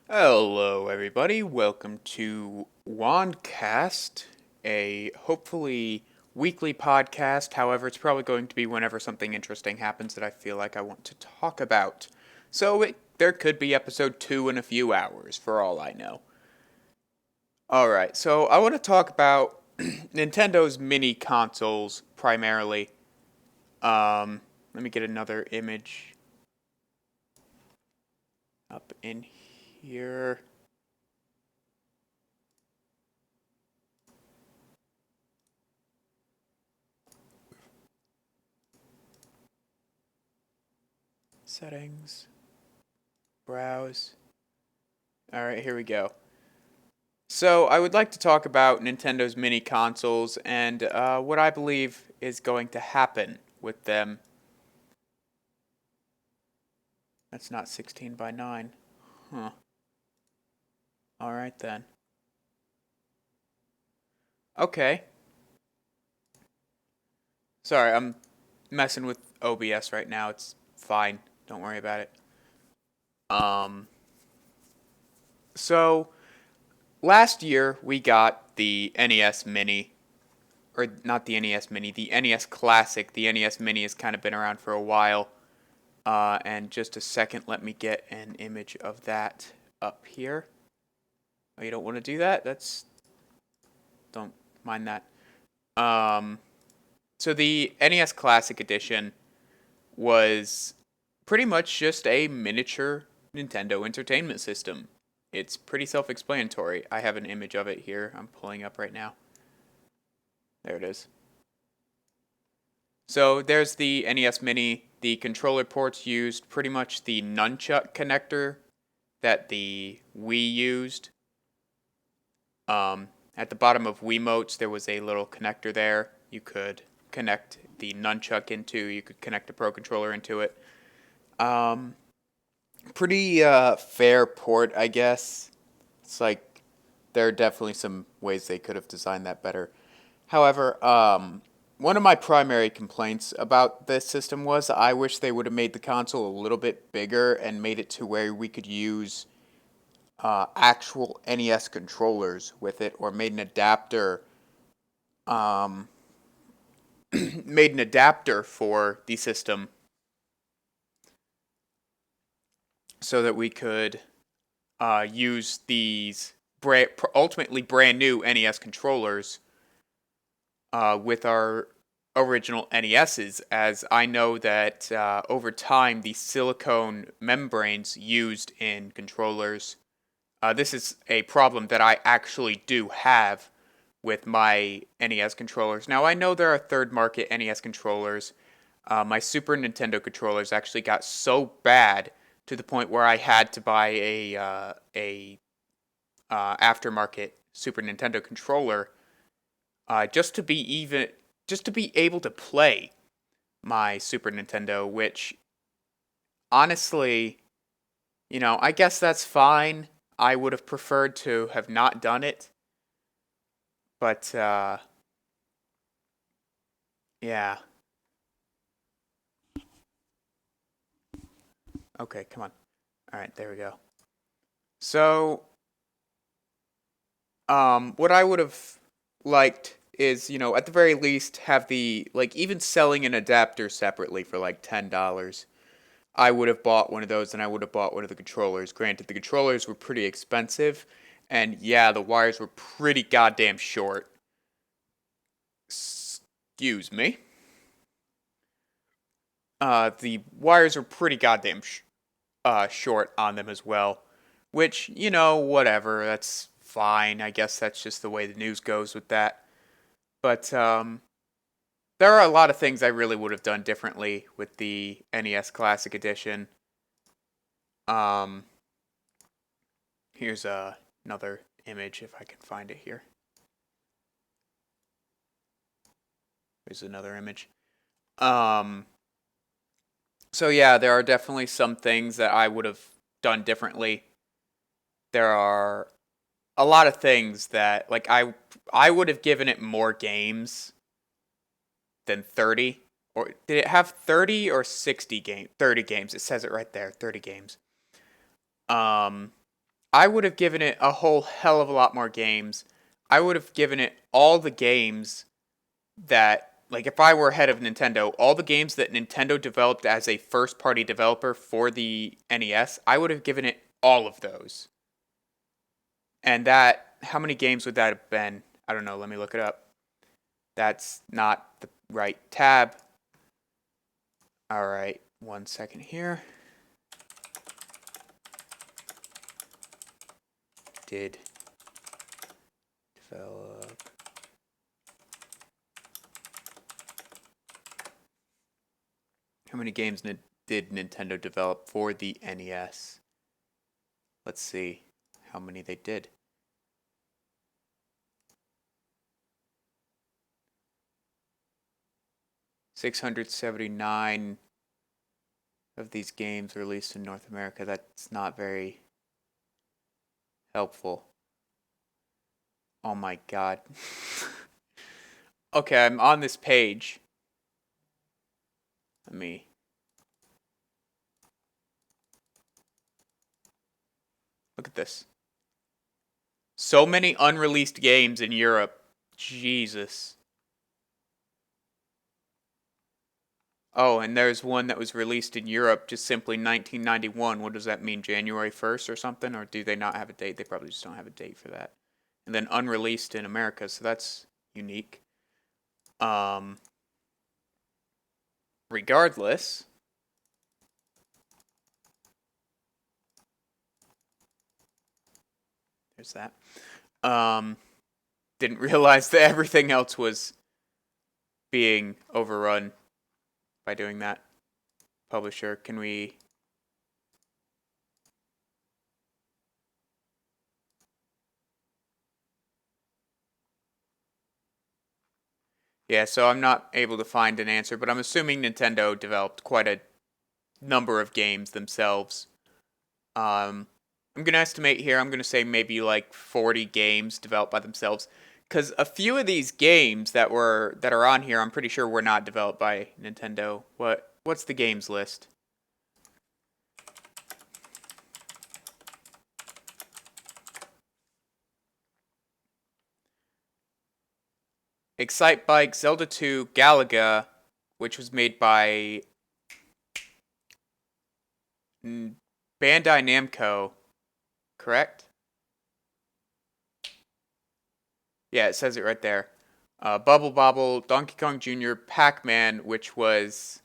Hello, everybody. Welcome to Wandcast, a hopefully weekly podcast. However, it's probably going to be whenever something interesting happens that I feel like I want to talk about. There could be episode 2 in a few hours, for all I know. Alright, so I want to talk about Nintendo's mini consoles primarily. Let me get another image up in here. Settings, browse. Alright, here we go. So, I would like to talk about Nintendo's mini consoles and what I believe is going to happen with them. That's not 16 by 9. Huh. Alright then. Okay. Sorry, I'm messing with OBS right now. It's fine. Don't worry about it. Um, so, last year we got the NES Mini. Or not the NES Mini, the NES Classic. The NES Mini has kind of been around for a while. And just a second, let me get an image of that up here. Oh, you don't want to do that? Don't mind that. Um, so the NES Classic Edition was pretty much just a miniature Nintendo Entertainment System. It's pretty self-explanatory. I have an image of it here. I'm pulling up right now. There it is. So there's the NES Mini. The controller ports used pretty much the nunchuck connector that the Wii used. At the bottom of Wiimotes, there was a little connector there. You could connect the nunchuck into. You could connect a Pro Controller into it. Um, Pretty fair port, I guess. It's like there are definitely some ways they could have designed that better. However, one of my primary complaints about this system was I wish they would have made the console a little bit bigger and made it to where we could use actual NES controllers with it, or made an adapter, um, made an adapter for the system so that we could use these ultimately brand new NES controllers with our original NESs, as I know that over time the silicone membranes used in controllers. This is a problem that I actually do have with my NES controllers. Now, I know there are third market NES controllers. My Super Nintendo controllers actually got so bad to the point where I had to buy a aftermarket Super Nintendo controller just to be able to play my Super Nintendo. Which honestly, I guess that's fine. I would have preferred to have not done it, but yeah. Okay, come on. All right, there we go. So, what I would have liked is, at the very least, have the like even selling an adapter separately for like $10. I would have bought one of those, and I would have bought one of the controllers. Granted, the controllers were pretty expensive, and yeah, the wires were pretty goddamn short. Excuse me. The wires were pretty goddamn short on them as well. Which, whatever. That's fine. I guess that's just the way the news goes with that. But there are a lot of things I really would have done differently with the NES Classic Edition. Um, Here's another image if I can find it here. Here's another image. Um, so yeah, there are definitely some things that I would have done differently. There are a lot of things that like I would have given it more games than 30. Or did it have 30 or 60 games? 30 games. It says it right there, 30 games. Um I would have given it a whole hell of a lot more games. I would have given it all the games that, like, if I were head of Nintendo, all the games that Nintendo developed as a first party developer for the NES, I would have given it all of those. And that, how many games would that have been? I don't know, let me look it up. That's not the right tab. All right, 1 second here. Did develop. How many games did Nintendo develop for the NES? Let's see how many they did. $679 of these games released in North America. That's not very helpful. Oh my god. Okay, I'm on this page. Let me. Look at this. So many unreleased games in Europe. Jesus. Oh, and there's one that was released in Europe just simply 1991. What does that mean? January 1st or something? Or do they not have a date? They probably just don't have a date for that. And then unreleased in America, so that's unique. Regardless, there's that. Didn't realize that everything else was being overrun by doing that. Publisher, can we... Yeah, so I'm not able to find an answer, but I'm assuming Nintendo developed quite a number of games themselves. I'm gonna estimate here. I'm gonna say maybe like 40 games developed by themselves, because a few of these games that are on here, I'm pretty sure were not developed by Nintendo. What's the games list? Excitebike, Zelda 2, Galaga, which was made by Bandai Namco, correct? Yeah, it says it right there. Bubble Bobble, Donkey Kong Jr., Pac-Man, which was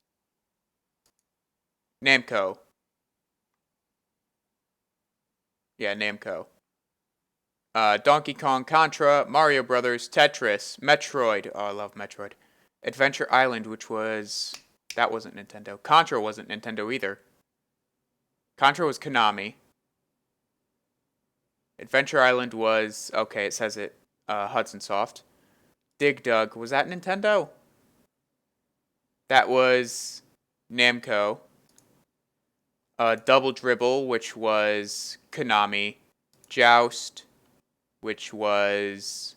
Namco. Yeah, Namco. Donkey Kong, Contra, Mario Brothers, Tetris, Metroid. Oh, I love Metroid. Adventure Island, which was... That wasn't Nintendo. Contra wasn't Nintendo either. Contra was Konami. Adventure Island was... Okay, it says it. Hudson Soft. Dig Dug. Was that Nintendo? That was Namco. Double Dribble, which was Konami. Joust, which was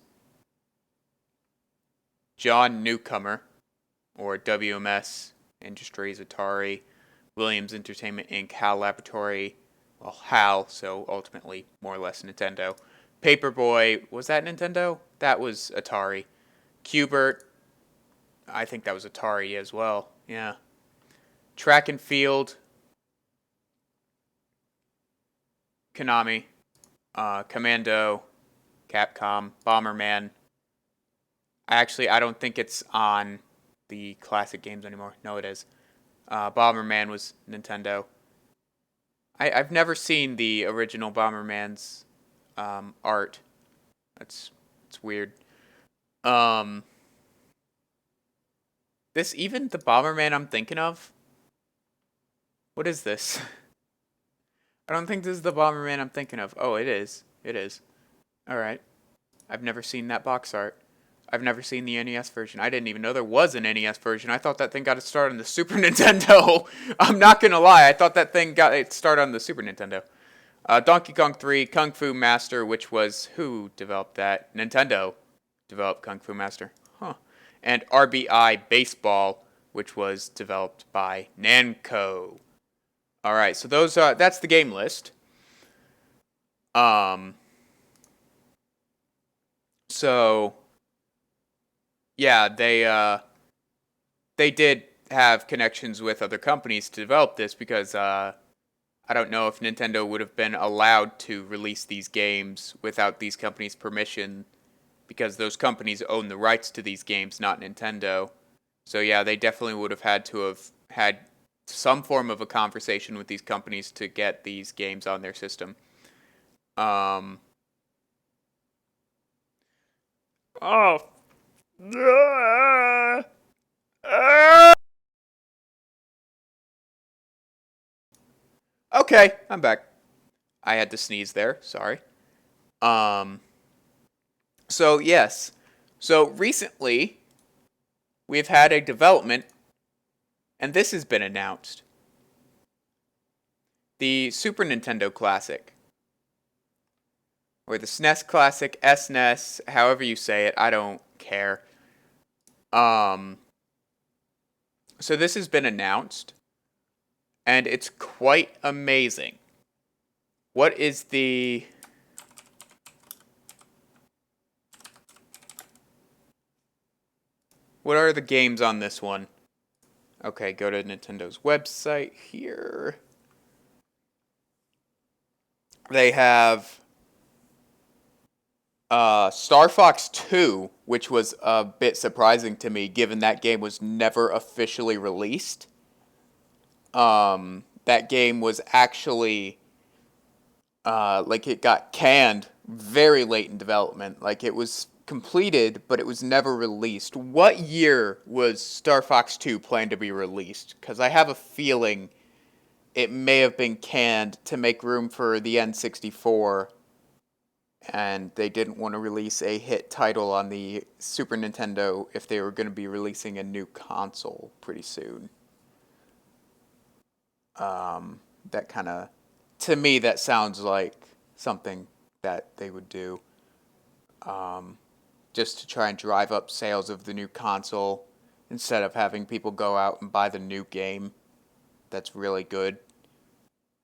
John Newcomer, or WMS Industries, Atari, Williams Entertainment Inc., HAL Laboratory, well, HAL, so ultimately more or less Nintendo. Paperboy, was that Nintendo? That was Atari. Qbert, I think that was Atari as well, yeah. Track and Field, Konami. Commando, Capcom, Bomberman. I don't think it's on the classic games anymore. No, it is. Bomberman was Nintendo. I've never seen the original Bomberman's art. It's weird. Um, this even the Bomberman I'm thinking of. What is this? I don't think this is the Bomberman I'm thinking of. Oh, it is. It is. All right. I've never seen that box art. I've never seen the NES version. I didn't even know there was an NES version. I thought that thing got its start on the Super Nintendo. I'm not gonna lie. I thought that thing got its start on the Super Nintendo. Donkey Kong 3, Kung Fu Master, which was who developed that? Nintendo developed Kung Fu Master. Huh. And RBI Baseball, which was developed by Namco. All right, so those that's the game list. Um, so yeah, they did have connections with other companies to develop this because I don't know if Nintendo would have been allowed to release these games without these companies' permission because those companies own the rights to these games, not Nintendo. So yeah, they definitely would have had some form of a conversation with these companies to get these games on their system. Um. Oh. Okay, I'm back. I had to sneeze there. Sorry. Um. So yes. So recently we've had a development, and this has been announced. The Super Nintendo Classic, or the SNES Classic, SNES, however you say it, I don't care. Um, so this has been announced, and it's quite amazing. What is the what are the games on this one? Okay, go to Nintendo's website here. They have Star Fox 2, which was a bit surprising to me given that game was never officially released. That game was actually like it got canned very late in development. Like it was completed, but it was never released. What year was Star Fox 2 planned to be released? Because I have a feeling it may have been canned to make room for the N64, and they didn't want to release a hit title on the Super Nintendo if they were going to be releasing a new console pretty soon. That kind of, to me, that sounds like something that they would do, just to try and drive up sales of the new console instead of having people go out and buy the new game that's really good,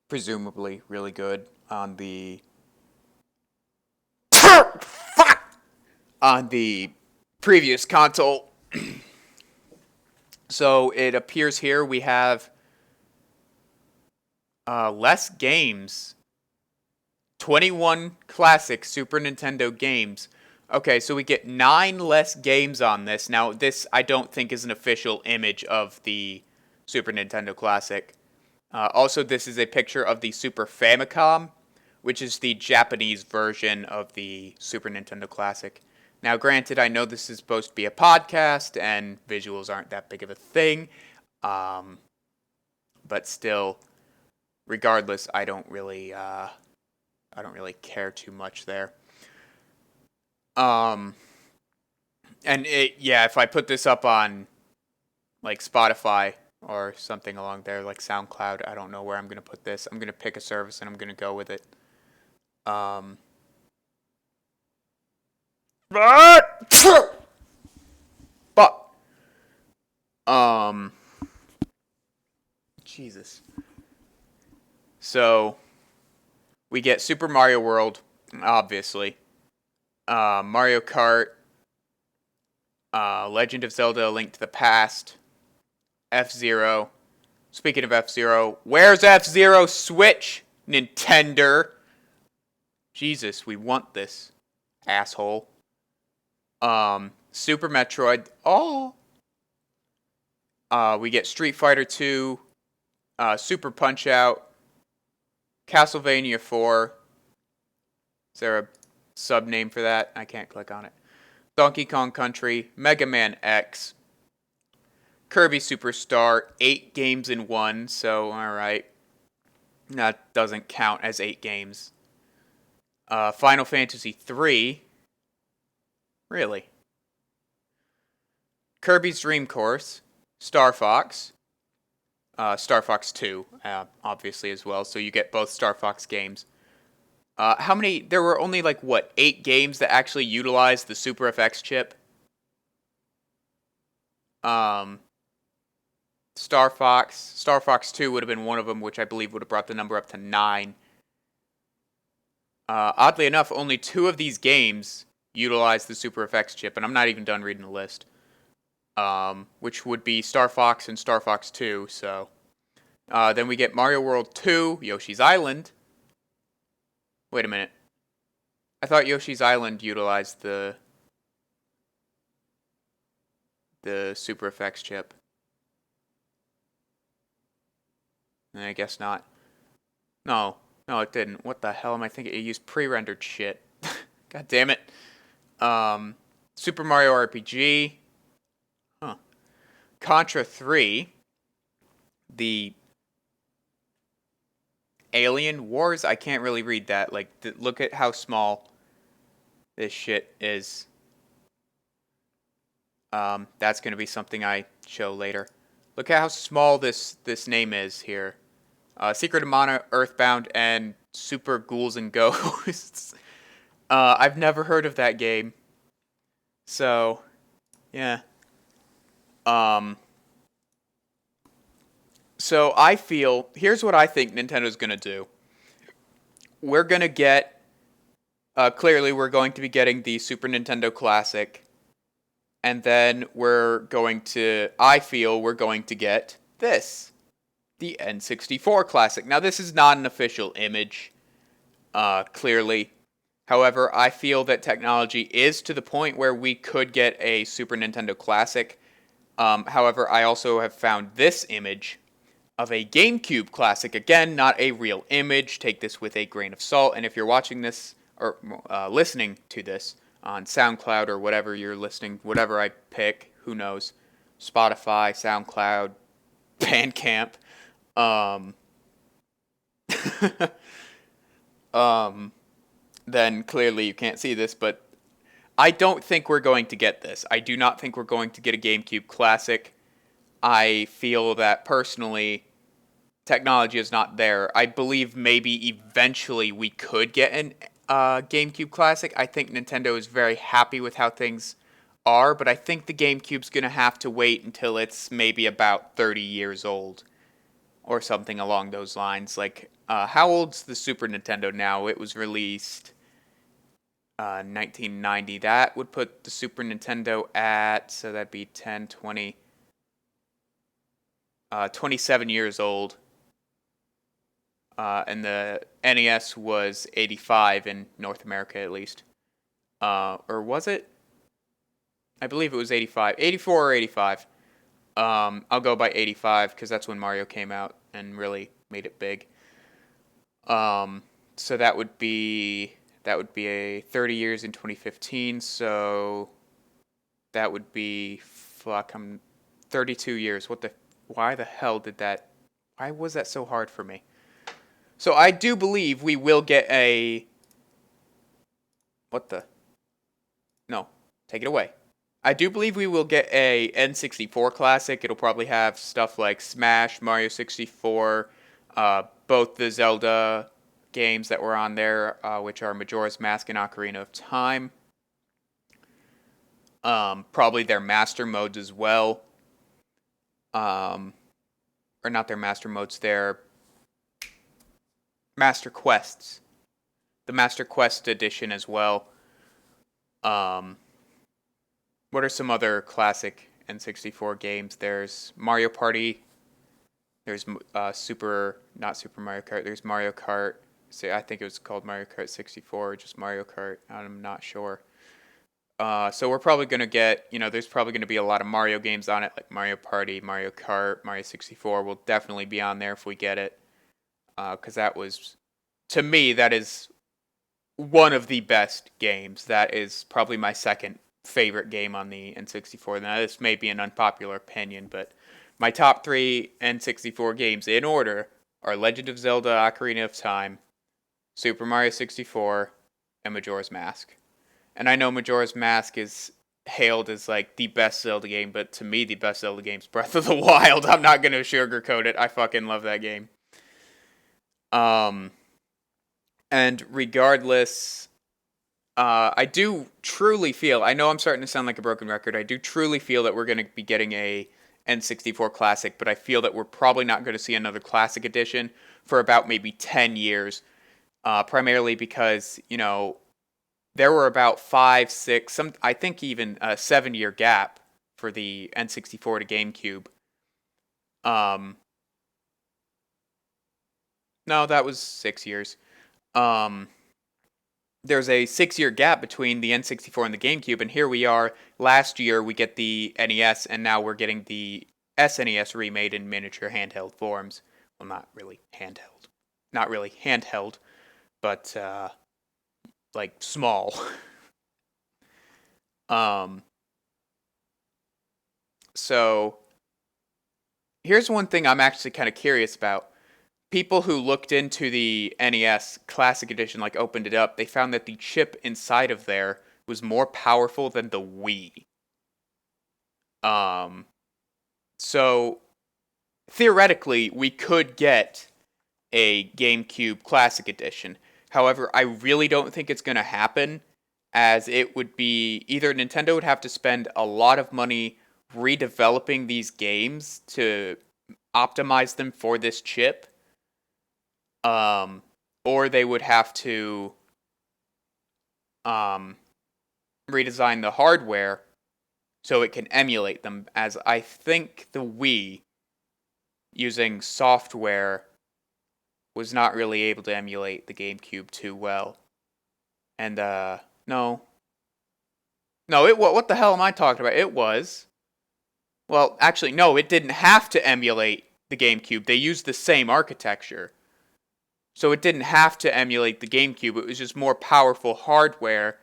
presumably really good on the on the previous console. So it appears here we have less games, 21 classic Super Nintendo games. Okay, so we get 9 less games on this. Now, this I don't think is an official image of the Super Nintendo Classic. Also, this is a picture of the Super Famicom, which is the Japanese version of the Super Nintendo Classic. Now, granted, I know this is supposed to be a podcast and visuals aren't that big of a thing, um, but still, regardless, I don't really care too much there. Um, and yeah, if I put this up on like Spotify or something along there, like SoundCloud, I don't know where I'm gonna put this. I'm gonna pick a service and I'm gonna go with it. Um, but um, Jesus. So we get Super Mario World, obviously. Mario Kart, Legend of Zelda: A Link to the Past, F Zero. Speaking of F Zero, where's F Zero Switch, Nintendo? Jesus, we want this, asshole. Super Metroid. Oh. We get Street Fighter 2, Super Punch Out, Castlevania 4. Is there a sub name for that? I can't click on it. Donkey Kong Country, Mega Man X, Kirby Superstar, 8 games in one, so alright. That doesn't count as 8 games. Final Fantasy 3. Really? Kirby's Dream Course, Star Fox, Star Fox 2, obviously, as well, so you get both Star Fox games. How many? There were only like, what, 8 games that actually utilized the Super FX chip? Um, Star Fox 2 would have been one of them, which I believe would have brought the number up to 9. Oddly enough, only 2 of these games utilize the Super FX chip, and I'm not even done reading the list. Which would be Star Fox and Star Fox 2. So then we get Mario World 2, Yoshi's Island. Wait a minute. I thought Yoshi's Island utilized the Super FX chip. I guess not. No, it didn't. What the hell am I thinking? It used pre-rendered shit. God damn it. Super Mario RPG. Huh. Contra 3. The Alien Wars. I can't really read that. Like, look at how small this shit is. That's gonna be something I show later. Look at how small this name is here. Secret of Mana, Earthbound, and Super Ghouls and Ghosts. I've never heard of that game. So, yeah. So I feel, here's what I think Nintendo's gonna do. We're gonna get, clearly we're going to be getting the Super Nintendo Classic. And then I feel we're going to get this. The N64 Classic. Now, this is not an official image, clearly. However, I feel that technology is to the point where we could get a Super Nintendo Classic. However, I also have found this image of a GameCube Classic. Again, not a real image. Take this with a grain of salt. And if you're watching this, or listening to this on SoundCloud or whatever you're listening, whatever I pick, who knows, Spotify, SoundCloud, Bandcamp, then clearly you can't see this, but I don't think we're going to get this. I do not think we're going to get a GameCube Classic. I feel that personally, technology is not there. I believe maybe eventually we could get an GameCube Classic. I think Nintendo is very happy with how things are, but I think the GameCube's going to have to wait until it's maybe about 30 years old or something along those lines. Like, how old's the Super Nintendo now? It was released 1990. That would put the Super Nintendo at, so that'd be 10, 20, 27 years old. And the NES was 85 in North America, at least. Or was it? I believe it was 85. 84 or 85. I'll go by 85 because that's when Mario came out and really made it big. So that would be a 30 years in 2015. So that would be I'm 32 years. Why the hell did that? Why was that so hard for me? So I do believe we will get a... What the? No. Take it away. I do believe we will get a N64 Classic. It'll probably have stuff like Smash, Mario 64, both the Zelda games that were on there, which are Majora's Mask and Ocarina of Time. Probably their master modes as well. Or not their master modes, their Master Quests. The Master Quest edition as well. What are some other classic N64 games? There's Mario Party. There's not Super Mario Kart. There's Mario Kart. I think it was called Mario Kart 64 or just Mario Kart. I'm not sure. So we're probably going to get, there's probably going to be a lot of Mario games on it, like Mario Party, Mario Kart, Mario 64 will definitely be on there if we get it. Because to me, that is one of the best games. That is probably my second favorite game on the N64. Now, this may be an unpopular opinion, but my top 3 N64 games in order are Legend of Zelda, Ocarina of Time, Super Mario 64, and Majora's Mask. And I know Majora's Mask is hailed as like the best Zelda game, but to me, the best Zelda game is Breath of the Wild. I'm not going to sugarcoat it. I fucking love that game. And regardless, I do truly feel, I know I'm starting to sound like a broken record, I do truly feel that we're going to be getting a N64 Classic, but I feel that we're probably not going to see another Classic Edition for about maybe 10 years. primarily because there were about 5, 6, some I think even a 7 year gap for the N64 to GameCube. Um, no, that was 6 years. Um, there's a 6 year gap between the N64 and the GameCube, and here we are. Last year we get the NES, and now we're getting the SNES remade in miniature handheld forms. Well, not really handheld, but like small. um, so here's one thing I'm actually kind of curious about. People who looked into the NES Classic Edition, like opened it up, they found that the chip inside of there was more powerful than the Wii. Um, so theoretically, we could get a GameCube Classic Edition. However, I really don't think it's going to happen, as it would be either Nintendo would have to spend a lot of money redeveloping these games to optimize them for this chip, um, or they would have to um, redesign the hardware so it can emulate them. As I think the Wii, using software, was not really able to emulate the GameCube too well. And no, no, it what the hell am I talking about? It was well, actually, no, it didn't have to emulate the GameCube. They used the same architecture. So it didn't have to emulate the GameCube. It was just more powerful hardware,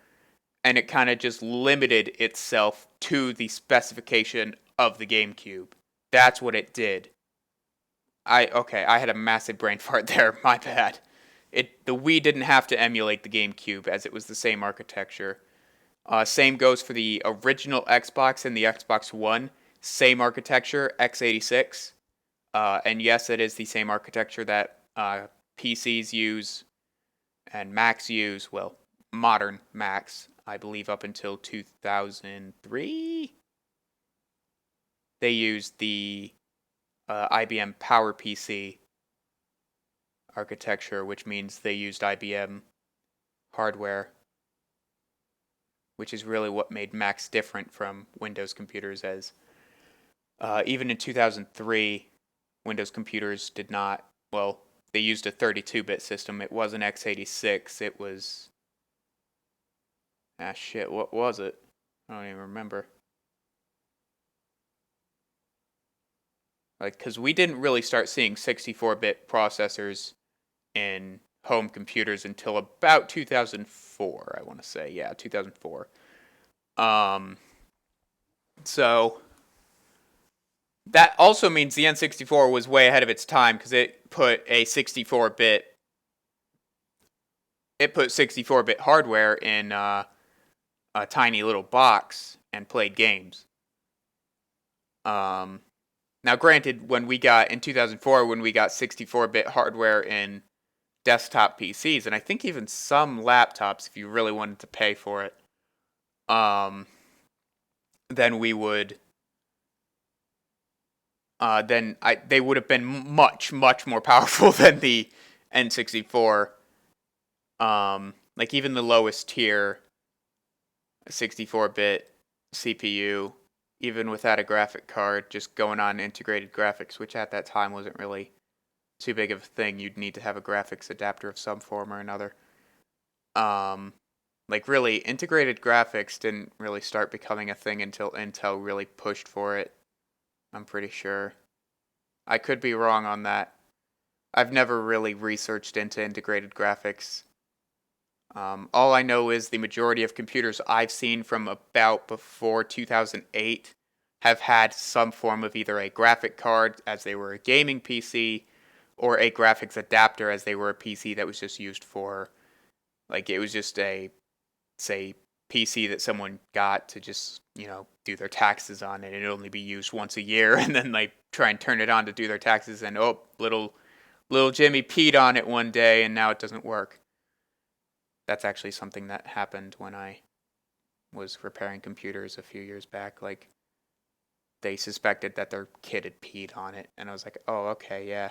and it kind of just limited itself to the specification of the GameCube. That's what it did. I had a massive brain fart there. My bad. The Wii didn't have to emulate the GameCube as it was the same architecture. Same goes for the original Xbox and the Xbox One. Same architecture, x86. And yes, it is the same architecture that PCs use and Macs use. Well, modern Macs, I believe, up until 2003. They used the IBM PowerPC architecture, which means they used IBM hardware, which is really what made Macs different from Windows computers. As even in 2003, Windows computers did not, well, they used a 32-bit system. It wasn't x86. It was, shit, what was it? I don't even remember. Like, because we didn't really start seeing 64-bit processors in home computers until about 2004, I want to say. Yeah, 2004. Um, so that also means the N64 was way ahead of its time because it put 64-bit hardware in a tiny little box and played games. Um, Now, granted, in 2004, when we got 64-bit hardware in desktop PCs, and I think even some laptops, if you really wanted to pay for it, um, then we would, they would have been much, much more powerful than the N64. Like even the lowest tier 64-bit CPU, even without a graphic card, just going on integrated graphics, which at that time wasn't really too big of a thing. You'd need to have a graphics adapter of some form or another. Um, like really, integrated graphics didn't really start becoming a thing until Intel really pushed for it. I'm pretty sure. I could be wrong on that. I've never really researched into integrated graphics. All I know is the majority of computers I've seen from about before 2008 have had some form of either a graphic card as they were a gaming PC or a graphics adapter as they were a PC that was just used for, like, it was just a, say, PC that someone got to just, do their taxes on, and it'd only be used once a year, and then they try and turn it on to do their taxes, and oh, little Jimmy peed on it one day, and now it doesn't work. That's actually something that happened when I was repairing computers a few years back. Like, they suspected that their kid had peed on it, and I was like, oh, okay, yeah.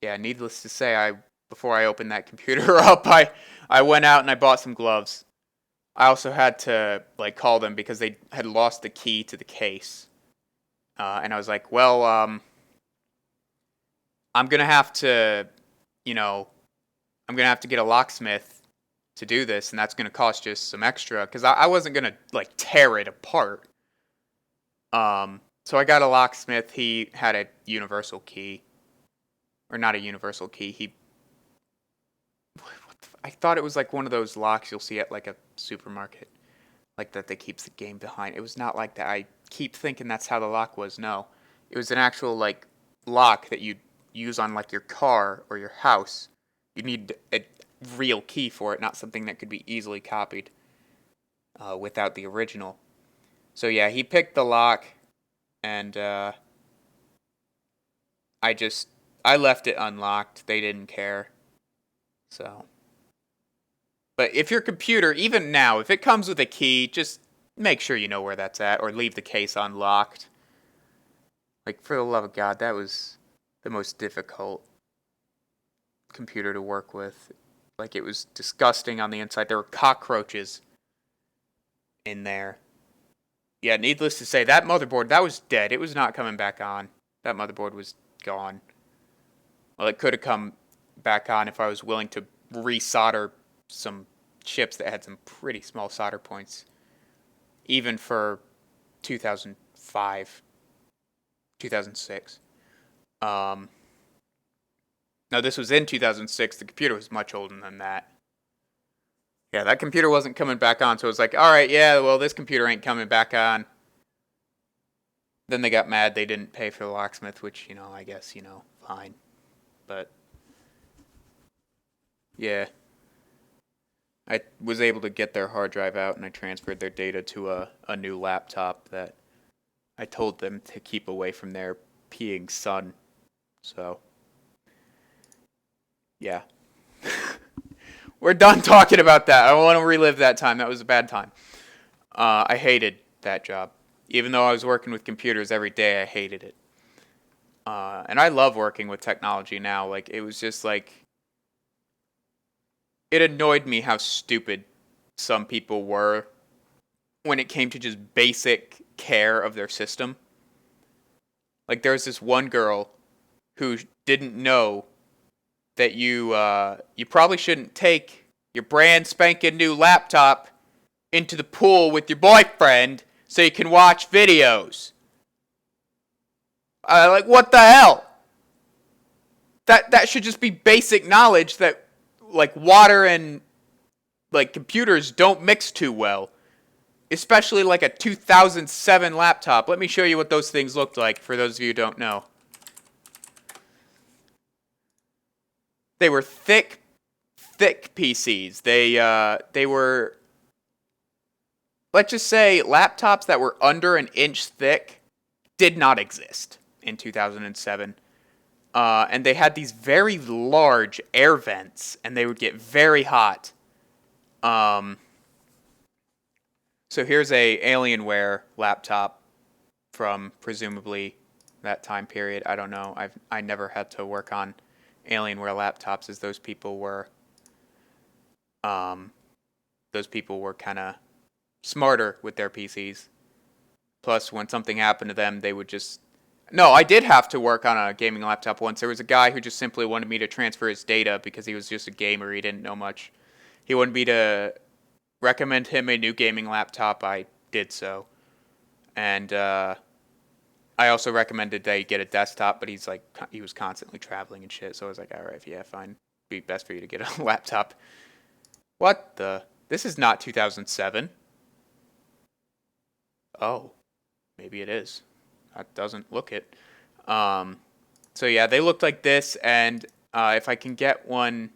Yeah, needless to say, I before I opened that computer up, I went out and I bought some gloves. I also had to like call them because they had lost the key to the case, and I was like, well, I'm gonna have to, you know, I'm gonna have to get a locksmith to do this, and that's gonna cost just some extra because I wasn't gonna like tear it apart. So I got a locksmith. He had a universal key, or not a universal key. I thought it was like one of those locks you'll see at like a supermarket, like that keeps the game behind. It was not like that. I keep thinking that's how the lock was. No, it was an actual like lock that you'd use on like your car or your house. You need a real key for it, not something that could be easily copied without the original. So yeah, he picked the lock, and I left it unlocked. They didn't care. So, but if your computer, even now, if it comes with a key, just make sure you know where that's at, or leave the case unlocked. Like, for the love of God, that was the most difficult computer to work with. Like, it was disgusting on the inside. There were cockroaches in there. Yeah, needless to say, that motherboard, that was dead. It was not coming back on. That motherboard was gone. Well, it could have come back on if I was willing to resolder some chips that had some pretty small solder points, even for 2005, 2006. No, this was in 2006. The computer was much older than that. Yeah, that computer wasn't coming back on, so it was like, all right, yeah, well, this computer ain't coming back on. Then they got mad they didn't pay for the locksmith, which, I guess, fine. But, yeah. I was able to get their hard drive out, and I transferred their data to a new laptop that I told them to keep away from their peeing son. So, yeah. We're done talking about that. I don't want to relive that time. That was a bad time. I hated that job. Even though I was working with computers every day, I hated it. And I love working with technology now. Like, it was just like, it annoyed me how stupid some people were when it came to just basic care of their system. Like, there was this one girl who didn't know that you probably shouldn't take your brand spanking new laptop into the pool with your boyfriend so you can watch videos. Like, what the hell? That should just be basic knowledge that, like, water and, like, computers don't mix too well. Especially, like, a 2007 laptop. Let me show you what those things looked like, for those of you who don't know. They were thick PCs. They were, let's just say, laptops that were under an inch thick did not exist in 2007. And they had these very large air vents, and they would get very hot. So here's a Alienware laptop from presumably that time period. I don't know. I never had to work on Alienware laptops, as those people were kind of smarter with their PCs. Plus, when something happened to them, they would just... No, I did have to work on a gaming laptop once. There was a guy who just simply wanted me to transfer his data because he was just a gamer. He didn't know much. He wanted me to recommend him a new gaming laptop. I did so. And I also recommended that he get a desktop, but he was constantly traveling and shit. So I was like, all right, yeah, fine. It'd be best for you to get a laptop. What the? This is not 2007. Oh, maybe it is. That doesn't look it. So yeah, they looked like this, and if I can get one,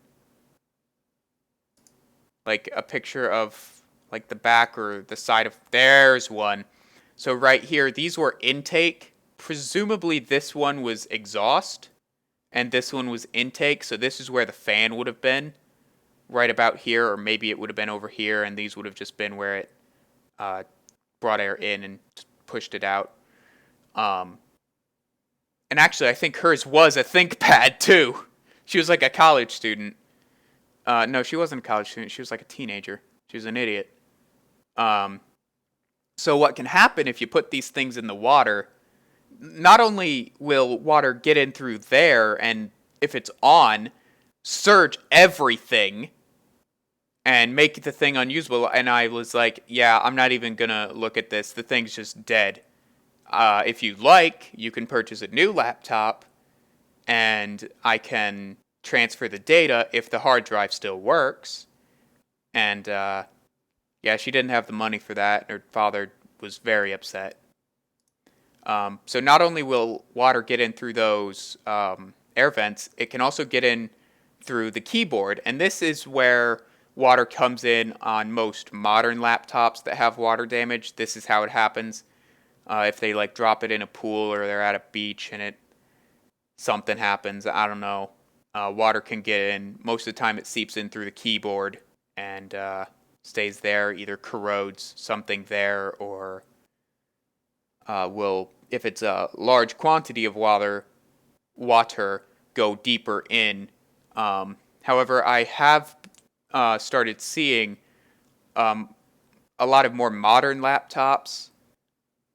like a picture of like the back or the side of, there's one. So right here, these were intake. Presumably this one was exhaust, and this one was intake. So this is where the fan would have been, right about here, or maybe it would have been over here, and these would have just been where it brought air in and pushed it out. And actually, I think hers was a ThinkPad too. She was like a college student. No, she wasn't a college student. She was like a teenager. She was an idiot. Um, so what can happen if you put these things in the water? Not only will water get in through there, and if it's on, surge everything and make the thing unusable. And I was like, yeah, I'm not even gonna look at this. The thing's just dead. If you like, you can purchase a new laptop, and I can transfer the data if the hard drive still works. And yeah, she didn't have the money for that. Her father was very upset. So not only will water get in through those air vents, it can also get in through the keyboard. And this is where water comes in on most modern laptops that have water damage. This is how it happens. If they like drop it in a pool or they're at a beach and something happens, I don't know. Water can get in. Most of the time, it seeps in through the keyboard and stays there, either corrodes something there or will, if it's a large quantity of water go deeper in. However, I have started seeing um, a lot of more modern laptops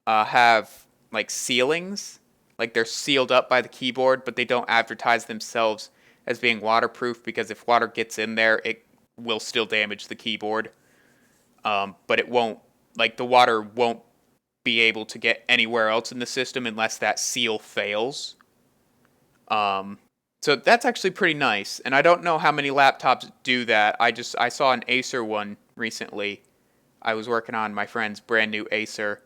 have like ceilings, like they're sealed up by the keyboard, but they don't advertise themselves as being waterproof because if water gets in there, it will still damage the keyboard. But it won't, like the water won't be able to get anywhere else in the system unless that seal fails. Um, so that's actually pretty nice, and I don't know how many laptops do that. I saw an Acer one recently. I was working on my friend's brand new Acer.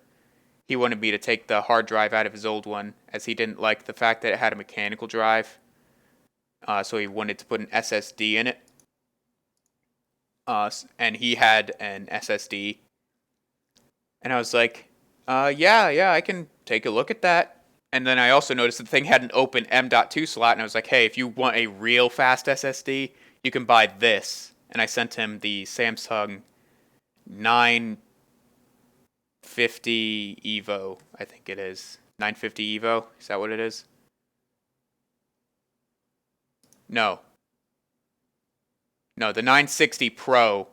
He wanted me to take the hard drive out of his old one as he didn't like the fact that it had a mechanical drive. So he wanted to put an SSD in it. And he had an SSD. And I was like, yeah, I can take a look at that. And then I also noticed the thing had an open M.2 slot, and I was like, hey, if you want a real fast SSD, you can buy this. And I sent him the Samsung 950 Evo, I think it is. 950 Evo? Is that what it is? No. No, the 960 Pro,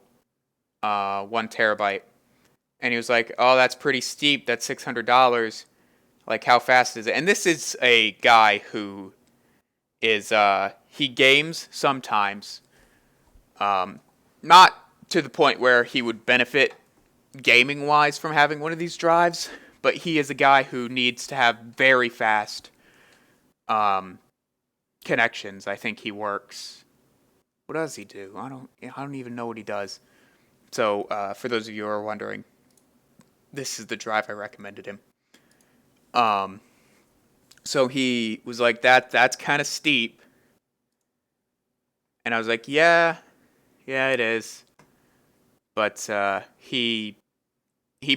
1 terabyte. And he was like, oh, that's pretty steep. That's $600. Like, how fast is it? And this is a guy who is, he games sometimes. Not to the point where he would benefit gaming wise from having one of these drives, but he is a guy who needs to have very fast um, connections. I think he works. What does he do? I don't even know what he does. So for those of you who are wondering, this is the drive I recommended him. Um, so he was like, that's kind of steep, and I was like, yeah, it is. But he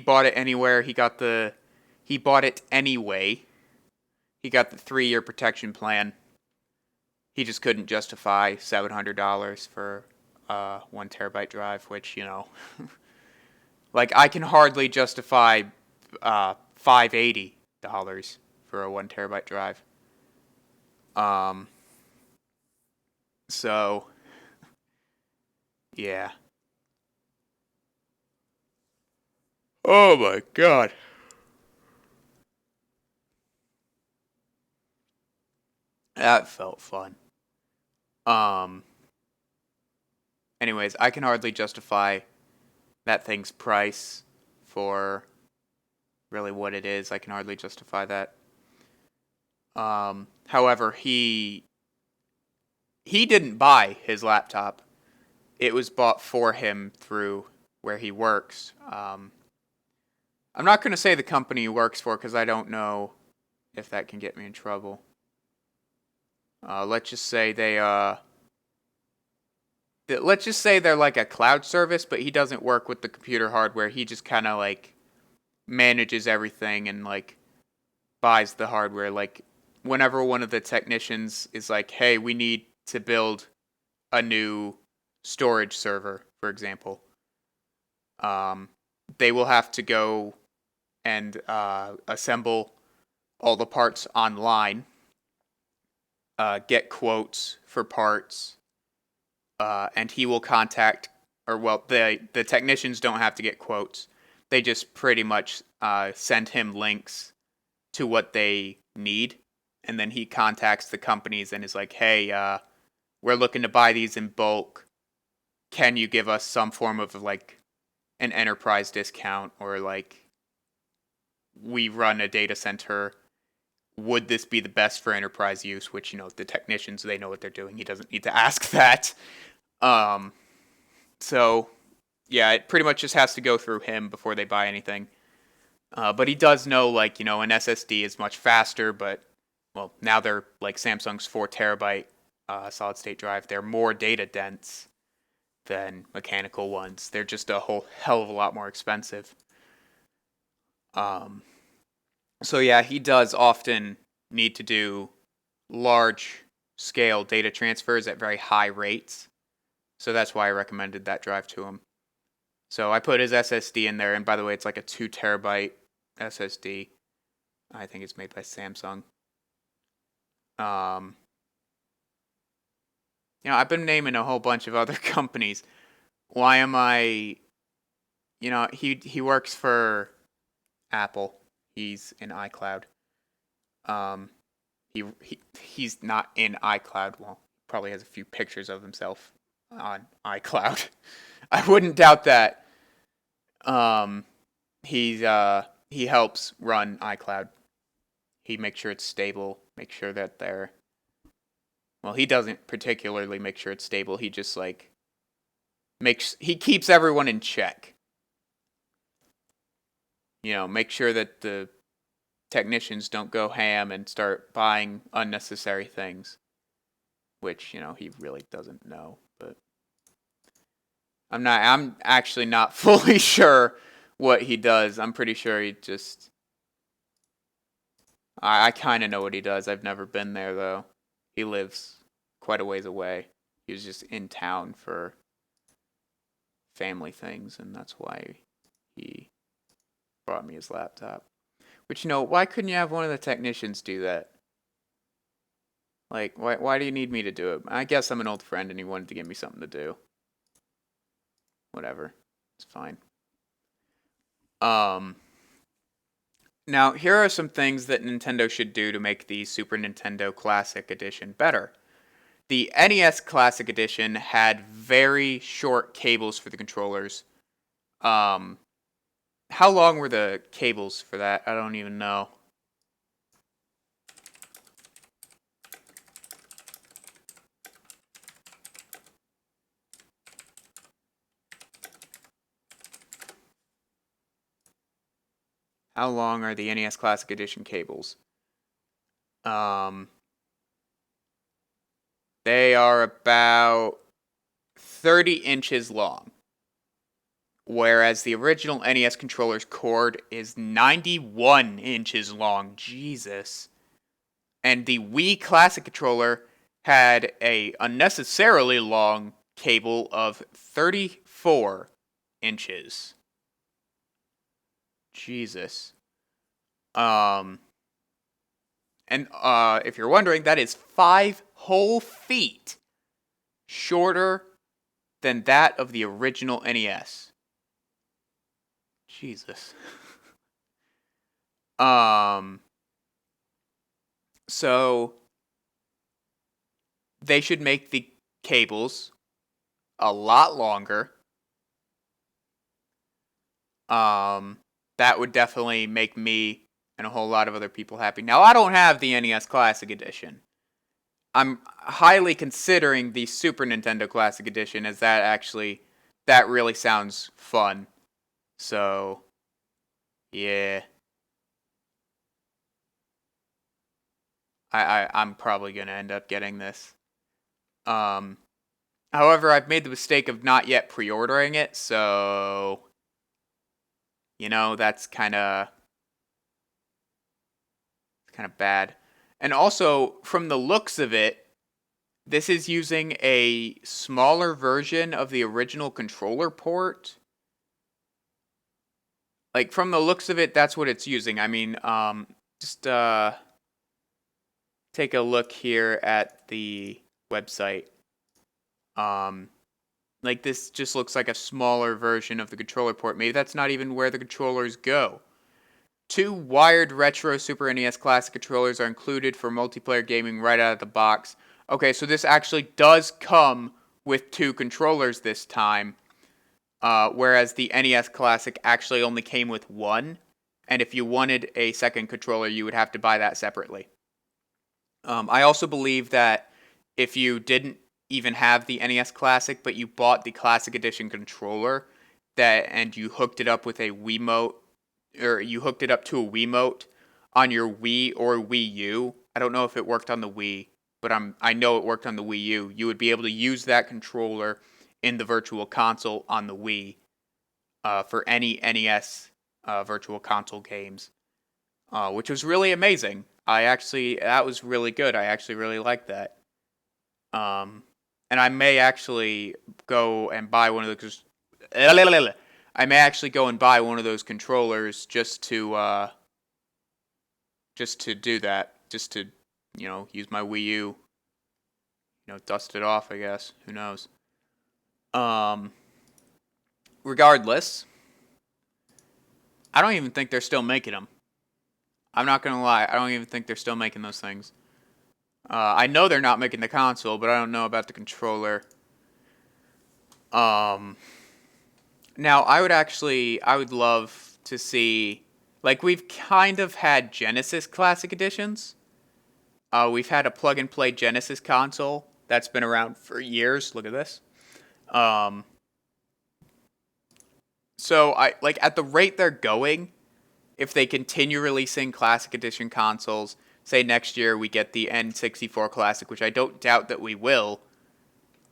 bought it anywhere. He bought it anyway. He got the 3-year protection plan. He just couldn't justify $700 for 1 terabyte drive, which like I can hardly justify $580 for a 1 terabyte drive. Um, so yeah. Oh my god. That felt fun. Um, anyways, I can hardly justify that thing's price for really what it is. I can hardly justify that. However, he didn't buy his laptop. It was bought for him through where he works. I'm not going to say the company he works for because I don't know if that can get me in trouble. Let's just say let's just say they're like a cloud service, but he doesn't work with the computer hardware. He just kind of like manages everything and like buys the hardware. Like whenever one of the technicians is like, "Hey, we need to build a new storage server," for example, um, they will have to go and assemble all the parts online. get quotes for parts, and he will contact, or well, the technicians don't have to get quotes. They just pretty much send him links to what they need, and then he contacts the companies and is like, "Hey, we're looking to buy these in bulk. Can you give us some form of like an enterprise discount, or like we run a data center? Would this be the best for enterprise use?" Which, the technicians, they know what they're doing. He doesn't need to ask that. Um, so yeah, it pretty much just has to go through him before they buy anything. But he does know, like, an SSD is much faster, but well, now they're like Samsung's 4 terabyte solid state drive. They're more data dense than mechanical ones. They're just a whole hell of a lot more expensive. Um, so yeah, he does often need to do large scale data transfers at very high rates. So that's why I recommended that drive to him. So I put his SSD in there, and by the way, it's like a 2 terabyte SSD. I think it's made by Samsung. Um, I've been naming a whole bunch of other companies. Why am I? He works for Apple. He's in iCloud. Um, he's not in iCloud. Well, probably has a few pictures of himself on iCloud. I wouldn't doubt that. Um, he helps run iCloud. He makes sure it's stable. Make sure that they're. Well, he doesn't particularly make sure it's stable. He just like he keeps everyone in check. Make sure that the technicians don't go ham and start buying unnecessary things, which, he really doesn't know. But I'm actually not fully sure what he does. I'm pretty sure he just, I kind of know what he does. I've never been there though. He lives quite a ways away. He was just in town for family things, and that's why he brought me his laptop. Which, why couldn't you have one of the technicians do that? Like, why do you need me to do it? I guess I'm an old friend and he wanted to give me something to do. Whatever. It's fine. Now, here are some things that Nintendo should do to make the Super Nintendo Classic Edition better. The NES Classic Edition had very short cables for the controllers. How long were the cables for that? I don't even know. How long are the NES Classic Edition cables? They are about 30 inches long, whereas the original NES controller's cord is 91 inches long. Jesus. And the Wii Classic controller had a unnecessarily long cable of 34 inches. Jesus. And if you're wondering, that is 5 whole feet shorter than that of the original NES. Jesus. So they should make the cables a lot longer. That would definitely make me and a whole lot of other people happy. Now, I don't have the NES Classic Edition. I'm highly considering the Super Nintendo Classic Edition, as that really sounds fun. So, yeah. I'm probably gonna end up getting this. However, I've made the mistake of not yet pre-ordering it, so that's kind of bad. And also, from the looks of it, this is using a smaller version of the original controller port. Like, from the looks of it, that's what it's using. I mean, just take a look here at the website. Like this just looks like a smaller version of the controller port. Maybe that's not even where the controllers go. 2 wired retro Super NES Classic controllers are included for multiplayer gaming right out of the box. Okay, so this actually does come with 2 controllers this time, whereas the NES Classic actually only came with 1. And if you wanted a second controller, you would have to buy that separately. I also believe that if you didn't even have the NES Classic, but you bought the Classic Edition controller, and you hooked it up with a Wiimote, or you hooked it up to a Wiimote on your Wii or Wii U. I don't know if it worked on the Wii, but I know it worked on the Wii U. You would be able to use that controller in the Virtual Console on the Wii for any NES Virtual Console games, which was really amazing. That was really good. I actually really liked that. And I may actually go and buy one of those. I may actually go and buy one of those controllers just to do that, just to use my Wii U, dust it off. I guess, who knows. Regardless, I don't even think they're still making them. I'm not gonna lie, I don't even think they're still making those things. I know they're not making the console, but I don't know about the controller. Now I would love to see, like, we've kind of had Genesis Classic Editions. We've had a plug and play Genesis console that's been around for years. Look at this. So at the rate they're going, if they continue releasing Classic Edition consoles, say next year we get the N64 Classic, which I don't doubt that we will.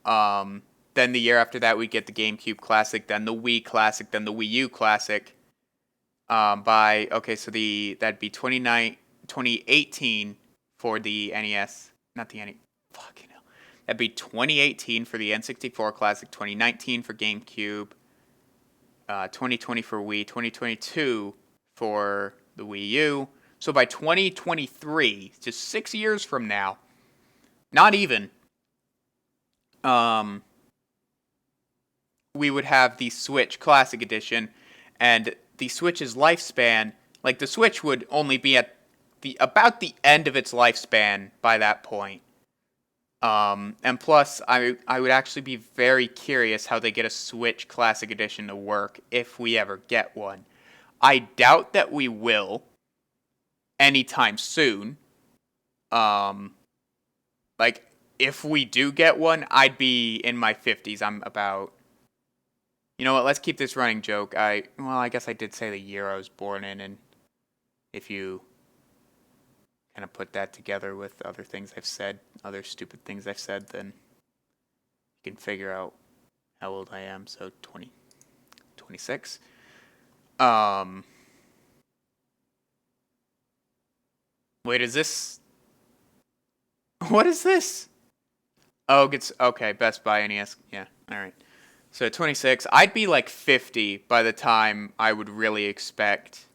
Then the year after that we get the GameCube Classic, then the Wii Classic, then the Wii U Classic. That'd be 2018 for the NES, not the NES. Fucking hell. That'd be 2018 for the N64 Classic, 2019 for GameCube, 2020 for Wii, 2022 for the Wii U. So by 2023, just 6 years from now, not even, we would have the Switch Classic Edition, and the Switch's lifespan, like the Switch would only be at about the end of its lifespan by that point. And plus, I would actually be very curious how they get a Switch Classic Edition to work if we ever get one. I doubt that we will anytime soon. If we do get one, I'd be in my 50s. I'm about... You know what, let's keep this running joke. I guess I did say the year I was born in, and if you kind of put that together with other things I've said, other stupid things I've said, then you can figure out how old I am. So 26. Wait, is this... What is this? Oh, okay, Best Buy NES. Yeah, alright. So 26, I'd be like 50 by the time I would really expect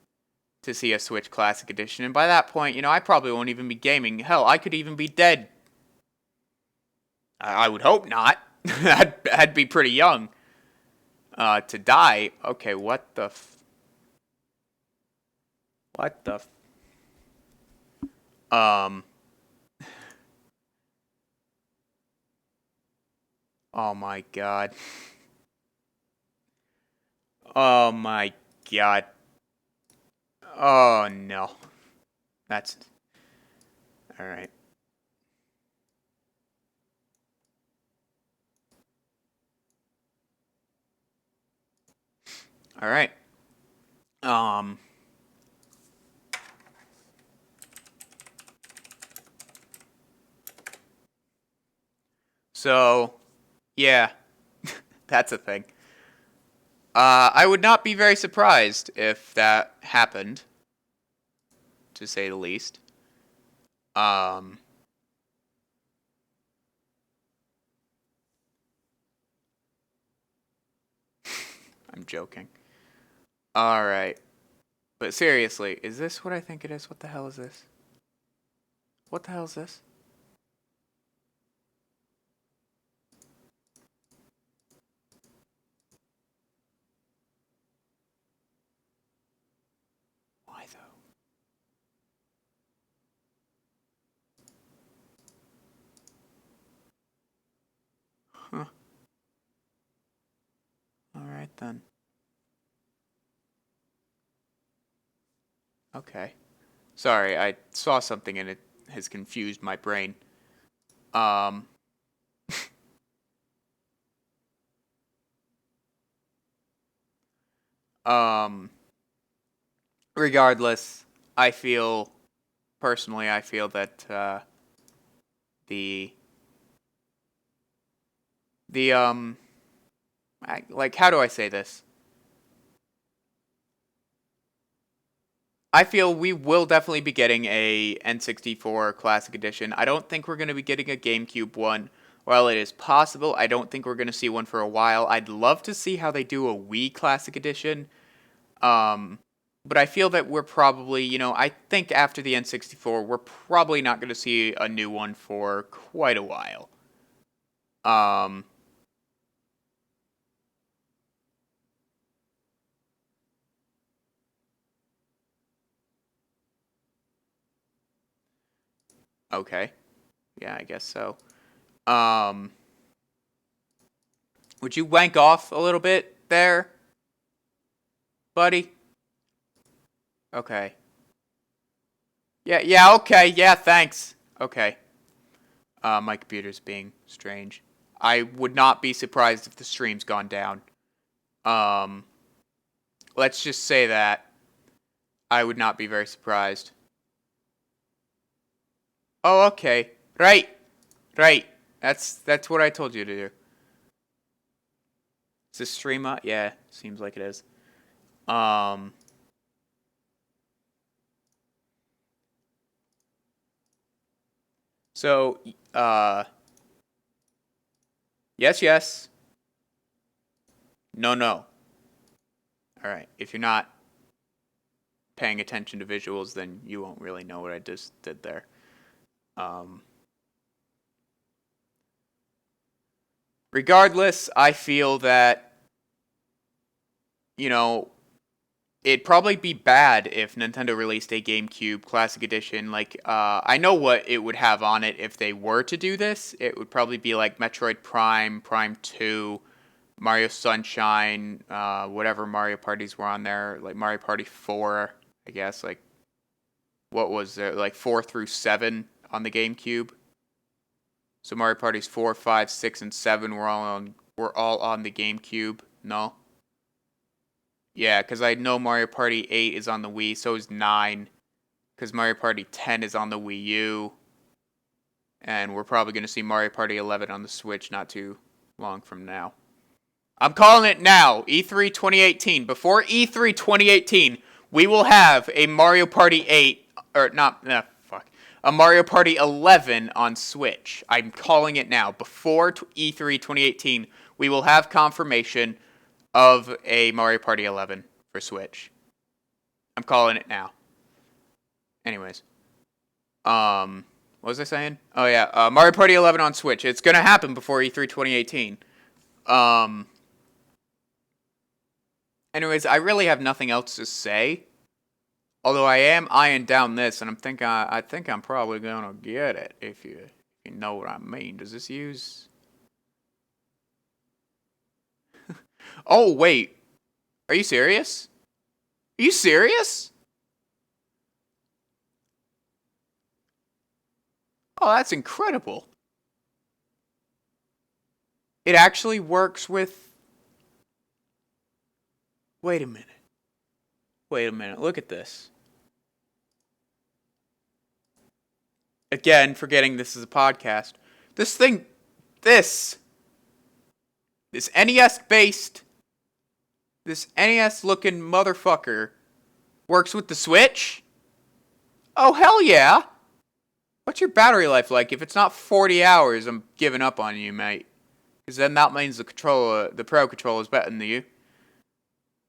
to see a Switch Classic Edition. And by that point, I probably won't even be gaming. Hell, I could even be dead. I would hope not. I'd be pretty young to die. Okay, what the... Oh my god. Oh my god. Oh no. That's... Alright. Alright. So, yeah. That's a thing. I would not be very surprised if that happened, to say the least. I'm joking. Alright. But seriously, is this what I think it is? What the hell is this? What the hell is this? Why though? Huh. Alright then. Okay. Sorry, I saw something and it has confused my brain. Um. um. Regardless, I feel, personally, I feel that, the, the, like, how do I say this? I feel we will definitely be getting a N64 Classic Edition. I don't think we're going to be getting a GameCube one. While it is possible, I don't think we're going to see one for a while. I'd love to see how they do a Wii Classic Edition. Um, but I feel that we're probably, I think after the N64, we're probably not going to see a new one for quite a while. Um, okay. Yeah, I guess so. Um, would you wank off a little bit there, buddy? Okay. Yeah, okay, yeah, thanks. Okay. My computer's being strange. I would not be surprised if the stream's gone down. Um, let's just say that. I would not be very surprised. Oh, okay. Right. Right. That's what I told you to do. Is this stream up? Yeah, seems like it is. Um, so, yes, yes. No, no. All right. If you're not paying attention to visuals, then you won't really know what I just did there. Um, regardless, I feel that, you know, it'd probably be bad if Nintendo released a GameCube Classic Edition. Like, I know what it would have on it if they were to do this. It would probably be like Metroid Prime, Prime 2, Mario Sunshine, whatever Mario parties were on there, like Mario Party 4, I guess. Like, what was there? Like 4 through 7 on the GameCube. So Mario Parties 4, 5, 6, and 7 were all on the GameCube. No? Yeah, because I know Mario Party 8 is on the Wii, so is 9. Because Mario Party 10 is on the Wii U. And we're probably going to see Mario Party 11 on the Switch not too long from now. I'm calling it now, E3 2018. Before E3 2018, we will have a Mario Party 8, or not, a Mario Party 11 on Switch. I'm calling it now. Before E3 2018, we will have confirmation of a Mario Party 11 for Switch. I'm calling it now. Anyways, what was I saying? Oh yeah, Mario Party 11 on Switch. It's gonna happen before E3 2018. Um. Anyways, I really have nothing else to say. Although I am eyeing down this, and I think I'm probably gonna get it if you know what I mean. Does this use? Oh wait, are you serious? Are you serious? Oh, that's incredible. It actually works with. Wait a minute. Wait a minute. Look at this. Again, forgetting this is a podcast. This thing, this, this NES based, this NES looking motherfucker works with the Switch? Oh, hell yeah. What's your battery life like? If it's not 40 hours, I'm giving up on you, mate. Because then that means the Pro Controller is better than you.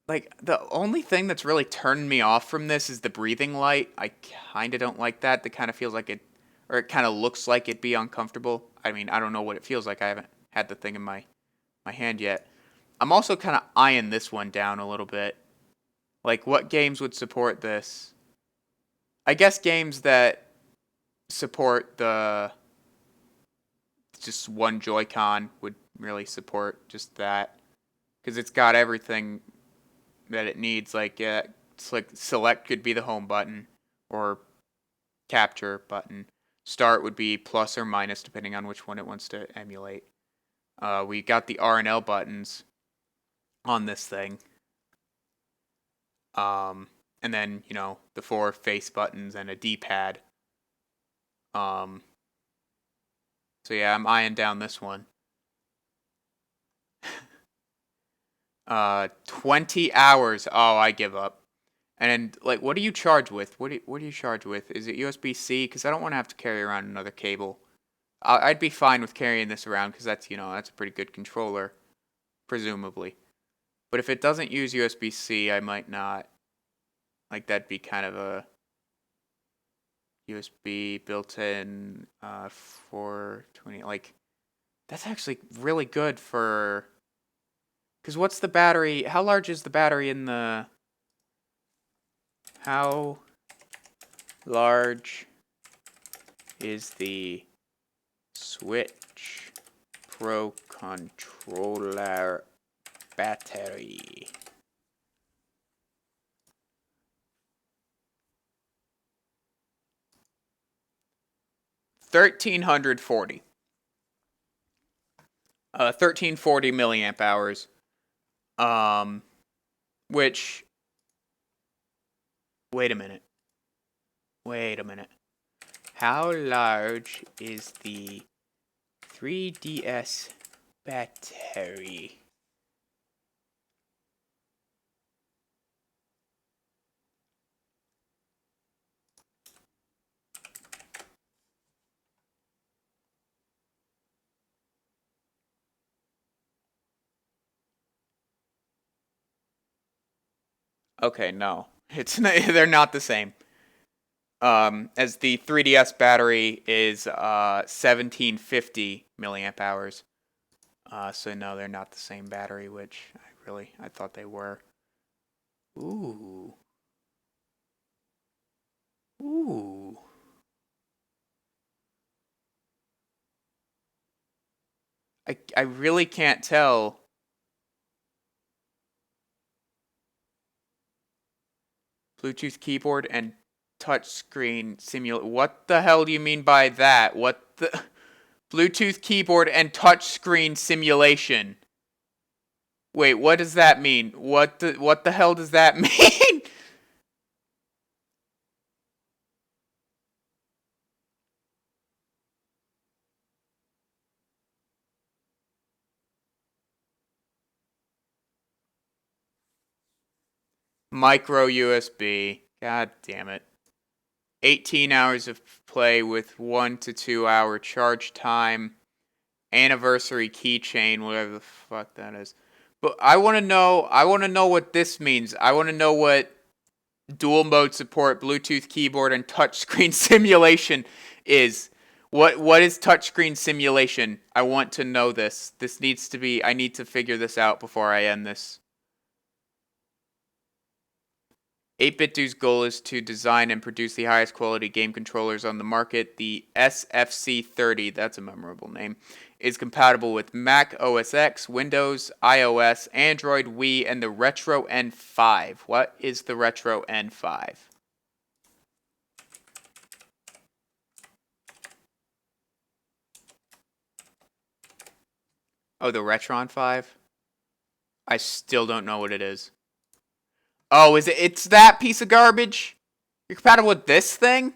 Like, the only thing that's really turned me off from this is the breathing light. I kinda don't like that. That kind of feels like it or it kind of looks like it'd be uncomfortable. I mean, I don't know what it feels like. I haven't had the thing in my hand yet. I'm also kind of eyeing this one down a little bit. Like, what games would support this? I guess games that support the just one Joy-Con would really support just that, because it's got everything that it needs. Like, it's like select could be the home button, or capture button. Start would be plus or minus depending on which one it wants to emulate. We got the R and L buttons on this thing. And then, the 4 face buttons and a D-pad. So yeah, I'm eyeing down this one. 20 hours. Oh, I give up. And like, what do you charge with? What do you charge with? Is it USB-C? Because I don't want to have to carry around another cable. I'd be fine with carrying this around because that's a pretty good controller, presumably. But if it doesn't use USB-C, I might not. Like, that'd be kind of a USB built-in 420. Like, that's actually really good for. Because what's the battery? How large is the battery in the. How large is the Switch Pro controller battery? $1,340. 1340 milliamp hours. Which. Wait a minute. How large is the 3DS battery? Okay, no. They're not the same. As the 3DS battery is 1750 milliamp hours. So no, they're not the same battery, which I thought they were. Ooh. I really can't tell. Bluetooth keyboard and touchscreen simulate. What the hell do you mean by that? What the Bluetooth keyboard and touchscreen simulation? Wait, what does that mean? What the hell does that mean? Micro USB. God damn it. 18 hours of play with 1 to 2 hour charge time. Anniversary keychain, whatever the fuck that is. But I want to know what this means. I want to know what dual mode support, Bluetooth keyboard, and touchscreen simulation is. What is touchscreen simulation? I want to know this. I need to figure this out before I end this. 8BitDo's goal is to design and produce the highest quality game controllers on the market. The SFC30, that's a memorable name, is compatible with Mac OS X, Windows, iOS, Android, Wii, and the Retro N5. What is the Retro N5? Oh, the Retron 5? I still don't know what it is. Oh, it's that piece of garbage? You're compatible with this thing?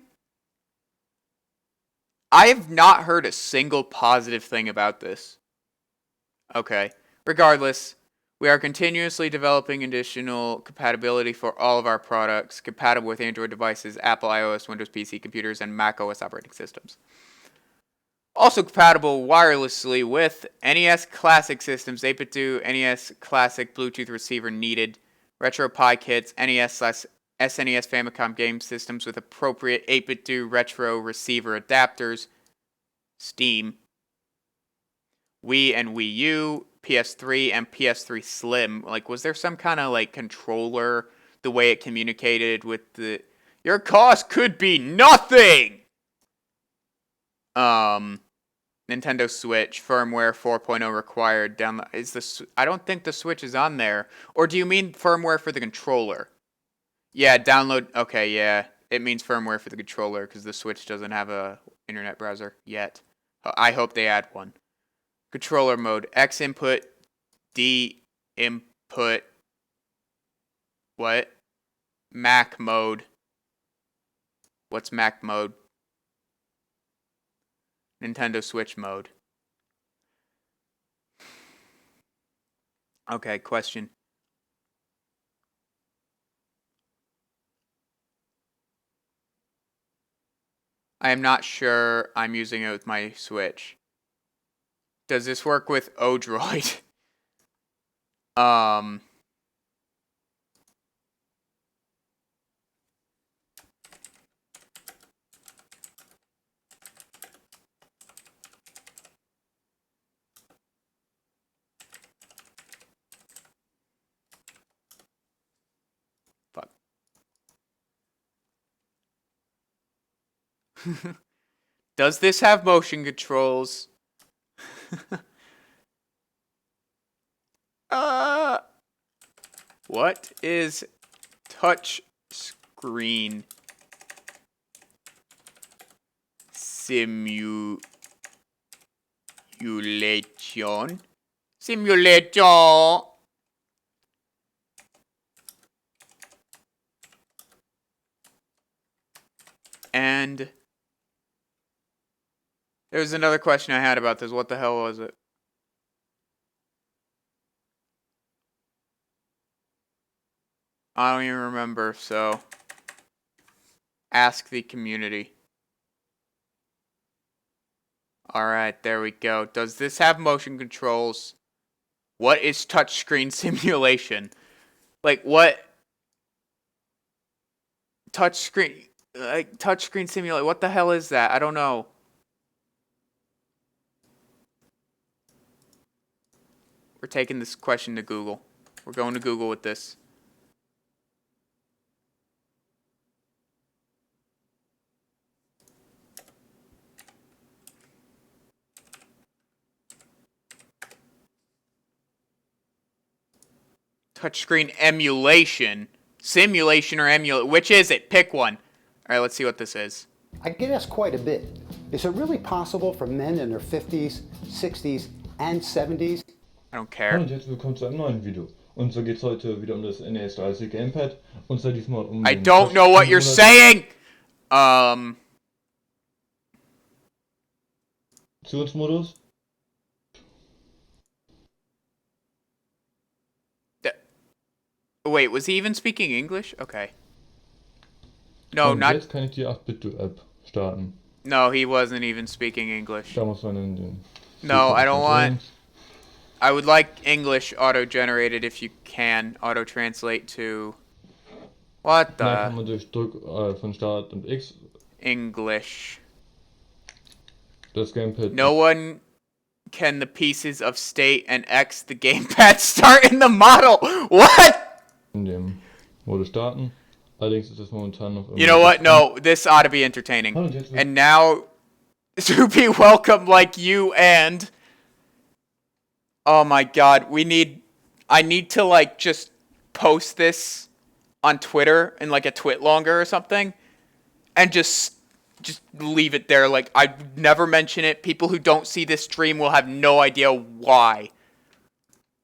I have not heard a single positive thing about this. Okay. Regardless, we are continuously developing additional compatibility for all of our products, compatible with Android devices, Apple iOS, Windows PC computers, and Mac OS operating systems. Also compatible wirelessly with NES Classic systems, 8BitDo, NES Classic Bluetooth receiver needed, RetroPie kits, NES SNES Famicom game systems with appropriate 8BitDo retro receiver adapters, Steam, Wii and Wii U, PS3 and PS3 Slim. Like, was there some kind of like controller, the way it communicated with the your cost could be nothing. Nintendo Switch firmware 4.0 required. I don't think the Switch is on there. Or do you mean firmware for the controller? Yeah, download. Okay, yeah, it means firmware for the controller because the Switch doesn't have a internet browser yet. I hope they add one. Controller mode: X input, D input. What? Mac mode. What's Mac mode? Nintendo Switch mode. Okay, question. I am not sure I'm using it with my Switch. Does this work with Odroid? Fuck. Does this have motion controls? What is touch screen simulation? Simulation. And there's another question I had about this. What the hell was it? I don't even remember, so ask the community. Alright, there we go. Does this have motion controls? What is touchscreen simulation? Like, what? Touchscreen simulation. What the hell is that? I don't know. We're taking this question to Google. We're going to Google with this. Touchscreen emulation. Simulation or emulate. Which is it? Pick one. Alright, let's see what this is. I get asked quite a bit. Is it really possible for men in their 50s, 60s, and 70s? I don't care. Hallo und herzlich willkommen zu einem neuen Video. Und so geht's heute wieder um das NES 30 Gamepad und zwar diesmal um I den don't know what you're saying! Funktionsmodus. Wait, was he even speaking English? Okay. No, Und not... jetzt kann ich die 8BitDo-App starten. No, he wasn't even speaking English. Da muss man in den... No, I don't want... I would like English auto-generated if you can. Auto-translate to... What Dann kann the... man durch Druck von Start und X English. das Gamepad No one can the pieces of state and X the gamepad start in the model. What? in dem Modus starten. Allerdings ist das momentan noch... You know what? No, this ought to be entertaining. Hallo und herzlich And now, to be welcome like you and... Oh my god, I need to like just post this on Twitter in like a twit longer or something. And just leave it there. Like, I never mention it. People who don't see this stream will have no idea why.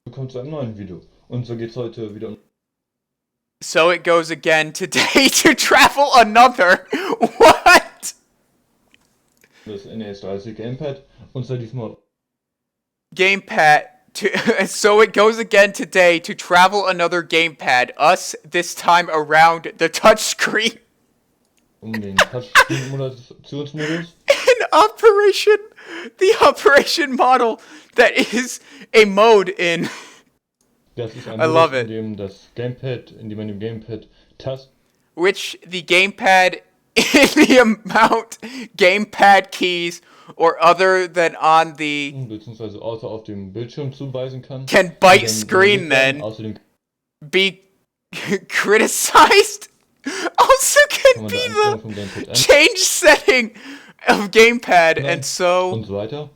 willkommen zu einem neuen Video. Und so geht's heute wieder um So it goes again today to travel another. What? das NES 30 Gamepad und zwar diesmal Gamepad. So it goes again today to travel another gamepad. Us this time around the touchscreen. um den Touchscreen-Modulationsmodus. The operation model that is a mode in. Das ist ein I love Modus, it. in dem man dem Gamepad which the gamepad in the amount gamepad keys or other than on the beziehungsweise außer auf dem Bildschirm zuweisen kann, can die bite dann screen ignoriert werden. then Außerdem be criticized also kann can man be da Einstellungen the vom Gamepad ändern change setting of gamepad and so und so weiter.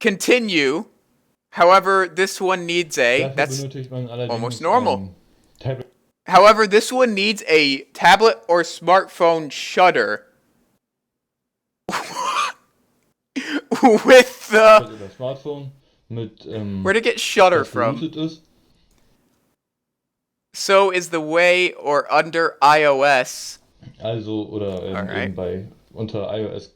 continue. However, this one needs a Dafür that's benötigt man allerdings almost normal. ein Tablet however, this one needs a tablet or smartphone shutter with the oder Smartphone mit where to get shutter das from. geroutet ist. So is the way or under iOS. Also oder Alright. eben bei unter iOS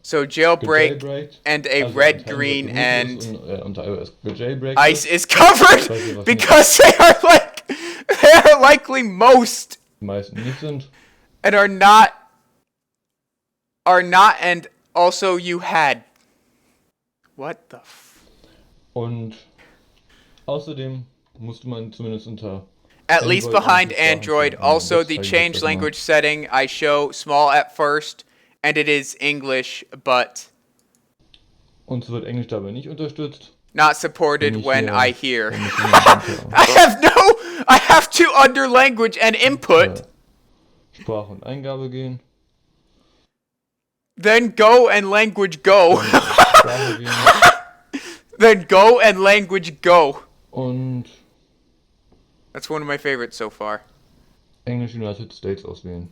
So jailbreak gejailbreaked. and a Also red, ein Teil green, wird and geroutet ist und, unter iOS gejailbreaked ice ist. is covered Weiß nicht, was because they are likely most die meisten nicht sind. and are not and also you had what the Und außerdem musste man zumindest unter at least Android behind einige Sprachen Android. finden. Also Das the zeige ich change jetzt mal. language setting I show small at first and it is English but Und so wird Englisch dabei nicht unterstützt. not supported Wenn ich when hier- I hear. wenn ich hier I have to under language and input, Sprache und Eingabe gehen. then go and language go. Sprache gehen Then go and language go. und That's one of my favorites so far. Englisch United States auswählen.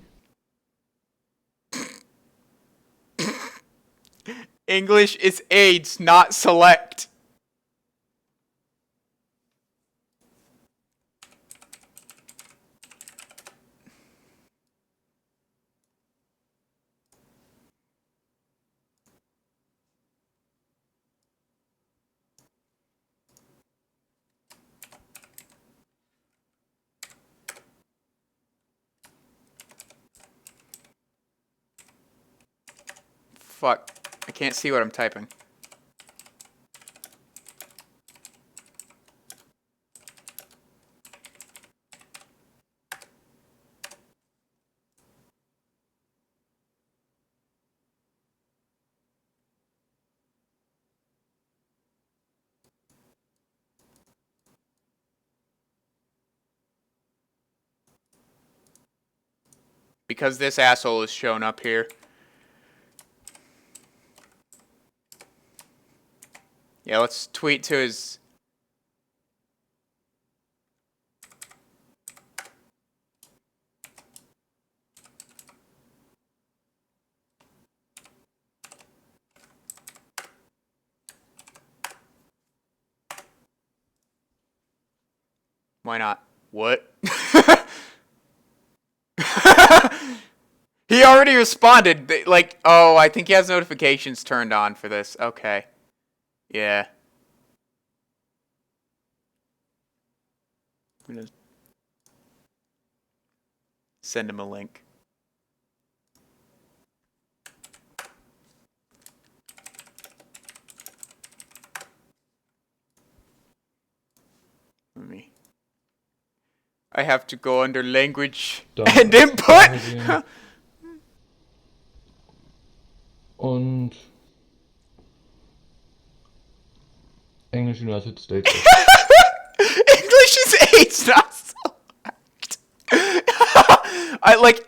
English is AIDS, not select. Fuck. I can't see what I'm typing. Because this asshole is shown up here. Yeah, let's tweet to his... Why not? What? He already responded. Like, oh, I think he has notifications turned on for this. Okay. Yeah. I'm gonna send him a link. Let me. I have to go under language Dann and Sprache input. gehen. Und English United States. English is AIDS, not select.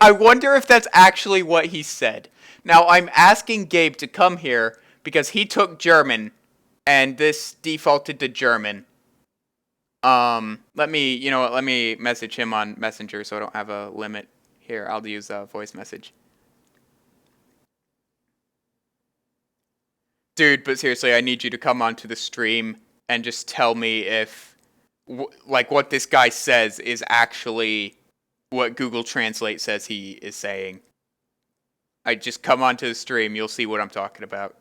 I wonder if that's actually what he said. Now I'm asking Gabe to come here because he took German and this defaulted to German. Let me message him on Messenger so I don't have a limit. Here, I'll use a voice message. Dude, but seriously, I need you to come onto the stream and just tell me if, what this guy says is actually what Google Translate says he is saying. I just come onto the stream, you'll see what I'm talking about.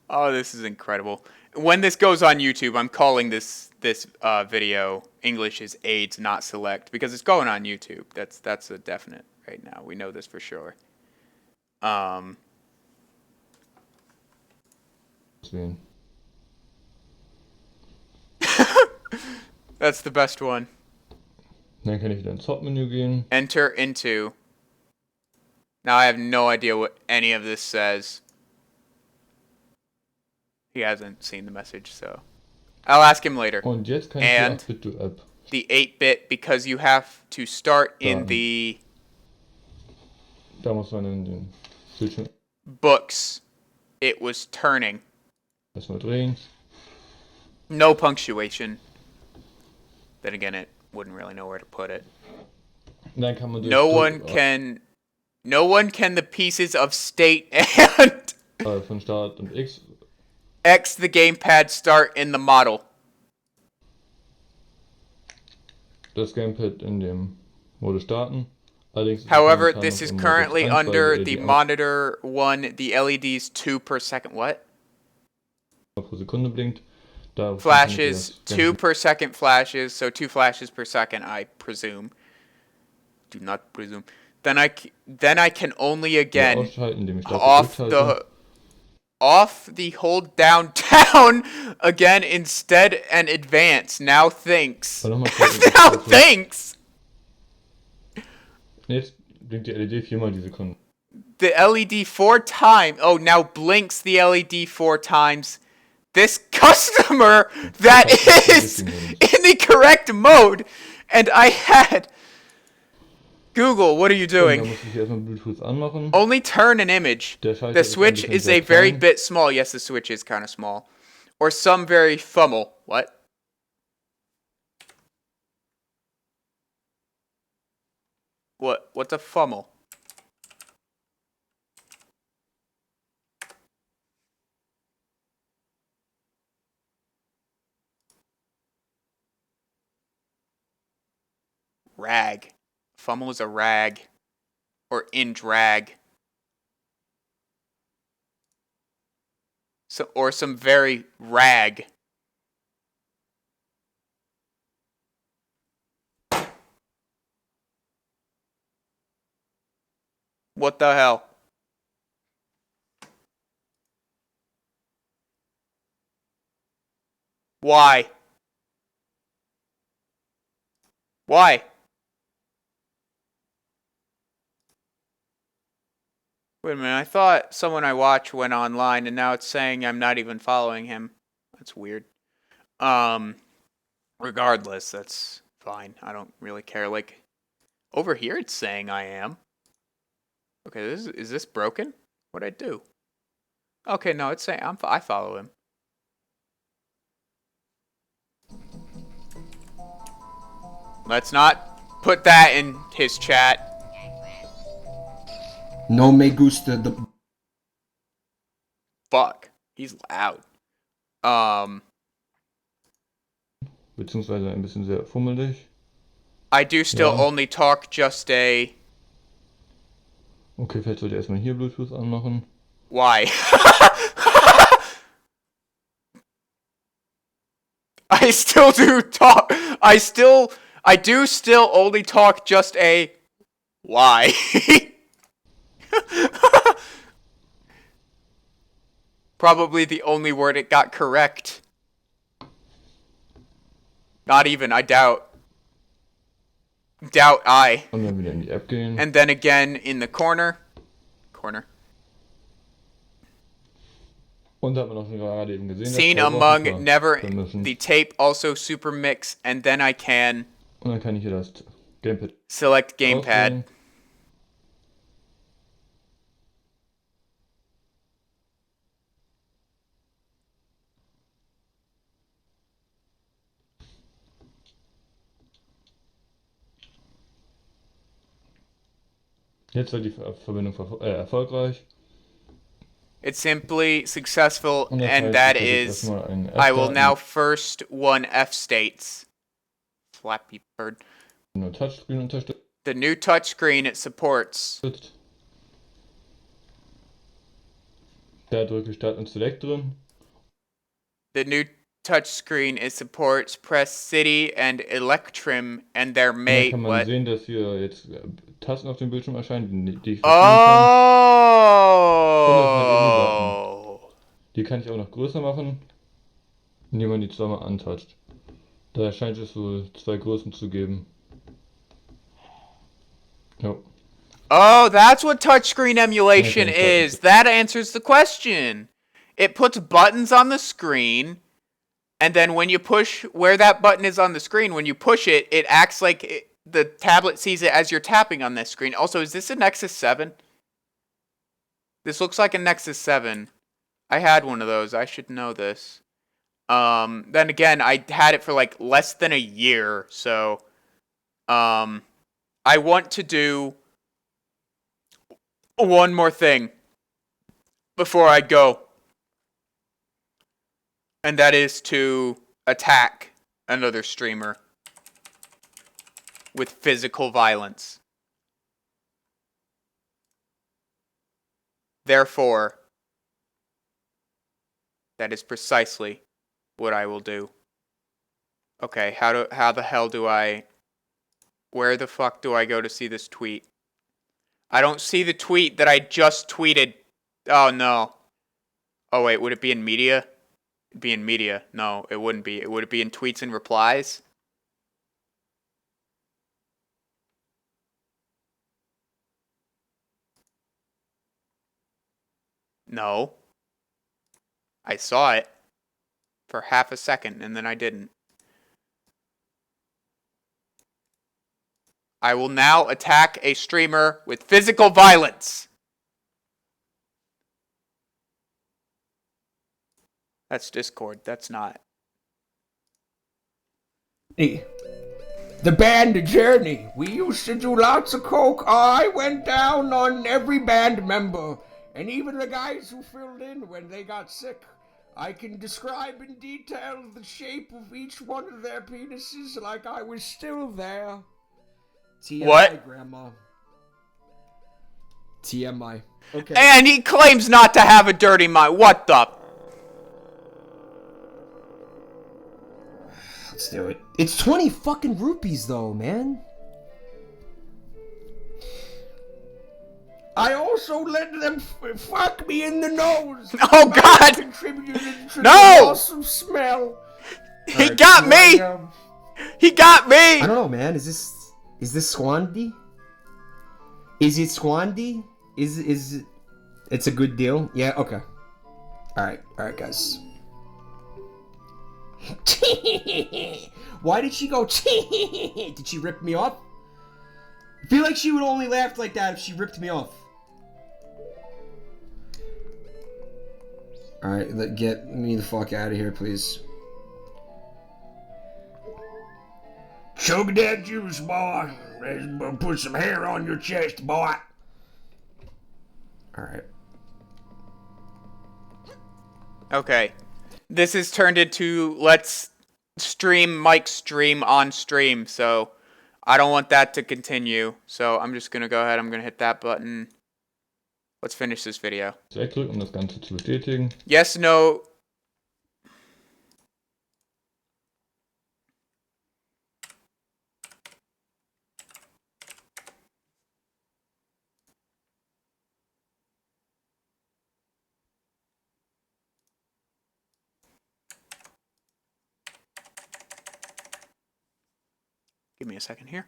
Oh, this is incredible. When this goes on YouTube, I'm calling this video English is AIDS, not select, because it's going on YouTube. That's a definite right now. We know this for sure. Auswählen. That's the best one. Dann kann ich wieder ins Hauptmenü gehen. Enter into. Now I have no idea what any of this says. He hasn't seen the message, so I'll ask him later. Und jetzt kann ich die And 8-Bit-App the 8-bit, because you have to start in Starten. the Da muss man in den Bildschirm books. It was turning. erstmal drehen. No punctuation. Then again, it wouldn't really know where to put it. Und dann kann man durch No one can the pieces of state and von Start und X. X the gamepad start in the model. Das Gamepad in dem Modus starten. Allerdings ist es However, momentan this noch is im Modus currently 1, weil under die the LED monitor one, the LEDs 2 per second. What? pro Sekunde blinkt. Da Flashes, funktioniert das 2 Gamepad. per second flashes, so 2 flashes per second, I presume. Do not presume. Then I can only again Ausschalten, indem ich Start gedrückt halte. off the hold down down again instead and advance. Now thinks. Aber nochmal Now thinks. Jetzt blinkt die LED 4-mal die Sekunde. The LED 4 times. Oh, now blinks the LED 4 times. This customer that is in the correct mode, and I had Google. What are you Und da doing? muss ich erstmal Bluetooth anmachen. Only turn an image. Der Schalter The ist ein switch bisschen is sehr a very klein. bit small. Yes, the switch is kind of small, or some very fummel. What? What's a fummel? Rag. Fummel is a rag. Or in drag. So, or some very rag. What the hell? Why? Why? Wait a minute, I thought someone I watch went online and now it's saying I'm not even following him. That's weird. Regardless, that's fine. I don't really care. Like, over here it's saying I am. Okay, is this broken? What'd I do? Okay, no, it's saying I follow him. Let's not put that in his chat. No me gusta the Fuck. He's loud. Beziehungsweise ein bisschen sehr fummelig. I do still Ja. only talk just a... Okay, vielleicht sollte ich erstmal hier Bluetooth anmachen. Why? I still do talk... I do still only talk just a... Why? Probably the only word it got correct. Not even, I doubt. Doubt I. Und dann wieder in die App gehen. And then again in the corner. Und da hat man auch schon gerade eben gesehen, Seen dass among never vermischen. the tape also super mix, and then I can Und dann kann ich hier das Gamepad select gamepad. auswählen. Jetzt war die Verbindung erfolgreich. It's simply successful, Und das and heißt, that ich werde jetzt is erstmal einen F I will starten. now first one F states. Flappy Bird. Nur Touchscreen unterstützt. The new touchscreen it supports. Da drücke ich Start und Select drin. The new touchscreen it supports Press City and Electrum and their Und dann mate. kann man What? sehen, dass hier jetzt Tasten auf dem Bildschirm erscheinen, die ich verschieben kann. Oh. Die kann ich auch noch größer machen, indem man die zweimal antoucht. Da scheint es wohl zwei Größen zu geben. Ja. Oh, that's what touchscreen emulation Okay, is. That answers the question. It puts buttons on the screen, and then when you push where that button is on the screen, when you push it, it acts like the tablet sees it as you're tapping on this screen. Also, is this a Nexus 7? This looks like a Nexus 7. I had one of those. I should know this. Then again, I had it for like less than a year, so I want to do one more thing before I go. And that is to attack another streamer with physical violence. Therefore, that is precisely what I will do. Okay, how the hell do I... Where the fuck do I go to see this tweet? I don't see the tweet that I just tweeted. Oh, no. Oh, wait, would it be in media? It'd be in media. No, it wouldn't be. Would it be in tweets and replies? No. I saw it for half a second, and then I didn't. I will now attack a streamer with physical violence. That's Discord. That's not. Hey, the band Journey. We used to do lots of coke. I went down on every band member, and even the guys who filled in when they got sick. I can describe in detail the shape of each one of their penises like I was still there. TMI, What? Grandma. TMI. Okay. And he claims not to have a dirty mind. What the? Let's do it. It's 20 fucking rupees though, man. I also let them fuck me in the nose. Oh, God. Contributed to No. the awesome smell. He got me. He got me. I don't know, man. Is this Squandy? Is it Squandy? Is it? It's a good deal. Yeah. Okay. All right, guys. Why did she go? Did she rip me off? I feel like she would only laugh like that if she ripped me off. Alright, get me the fuck out of here, please. Chug that juice, boy. Put some hair on your chest, boy. Alright. Okay. This has turned into let's stream Mike stream on stream, so I don't want that to continue. So I'm just going to go ahead. I'm going to hit that button. Let's finish this video. Wegdrücken, um das Ganze zu bestätigen. Yes, no. Give me a second here.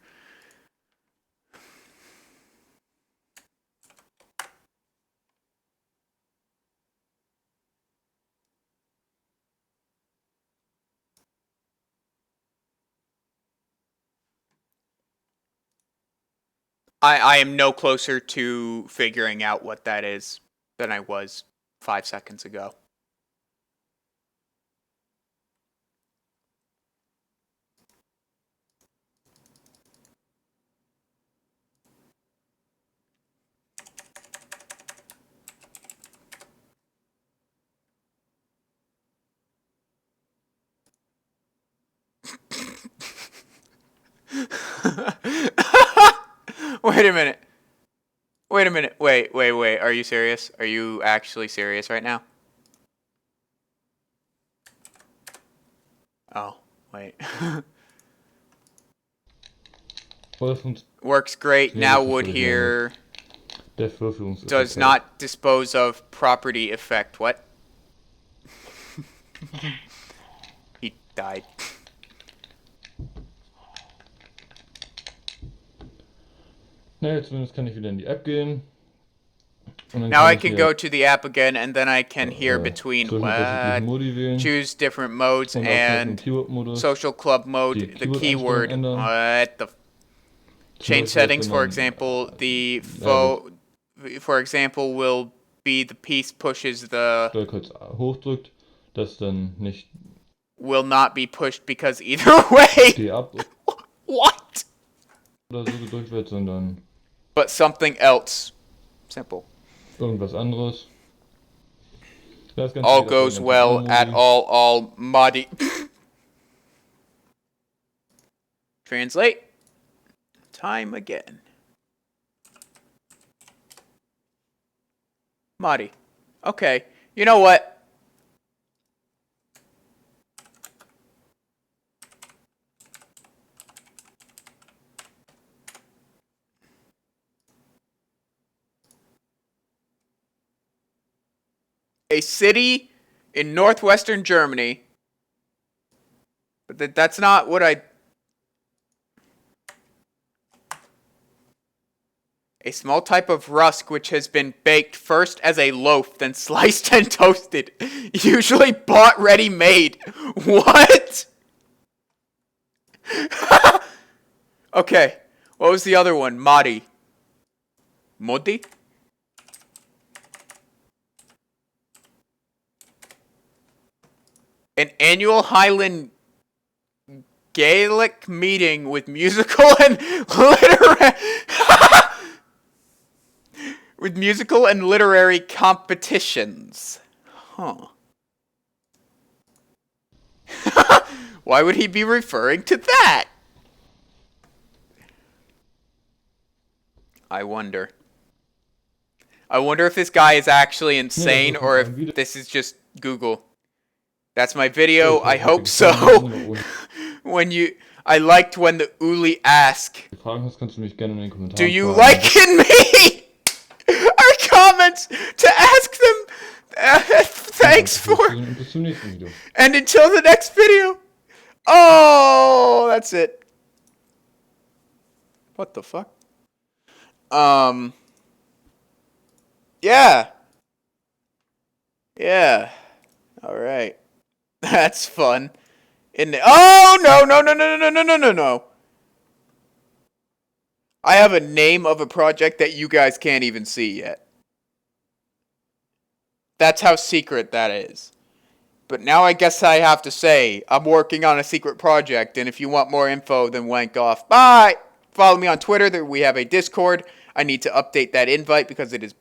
I am no closer to figuring out what that is than I was 5 seconds ago. Wait a minute. Wait a minute. Wait. Are you serious? Are you actually serious right now? Oh, wait. Works great. Now wood here Der Verführungseffekt. does not dispose of property effect. What? He died. Naja, zumindest kann ich wieder in die App gehen. Und dann Now I ich can hier, go to the app again, and then I can hear between zwischen unterschiedlichen Modi wählen. choose different modes Und auch mit dem and Keyword-Modus. social club mode, die the Keyword-Einstellungen keyword. ändern. What the? Zum Change Beispiel, settings, wenn for man, example, the ja, for example, will be the piece pushes the Steuerkreuz hochdrückt, das dann nicht will not be pushed because either way. Steh ab What? oder so gedrückt wird, sondern But something else. Simple. irgendwas anderes. Das Ganze All geht auf goes den ganzen well anderen at Modi. all muddy. Translate. Time again. Muddy. Okay. You know what? A city in northwestern Germany. But that's not what I... A small type of rusk which has been baked first as a loaf, then sliced and toasted. Usually bought ready-made. What? Okay. What was the other one? Modi. Modi? An annual Highland Gaelic meeting with musical and literary with musical and literary competitions. Huh. Why would he be referring to that? I wonder. I wonder if this guy is actually insane or if this is just Google. That's my video. I hope so. I liked when the Uli ask, Fragen hast, kannst du mich gerne in den Kommentaren do you fragen. like in me? Our comments to ask them. Thanks for. Bis zum nächsten Video. And until the next video. Oh, that's it. What the fuck? Yeah. Yeah. All right. That's fun. Oh, no. I have a name of a project that you guys can't even see yet. That's how secret that is. But now I guess I have to say, I'm working on a secret project, and if you want more info, then wank off. Bye! Follow me on Twitter. We have a Discord. I need to update that invite because it is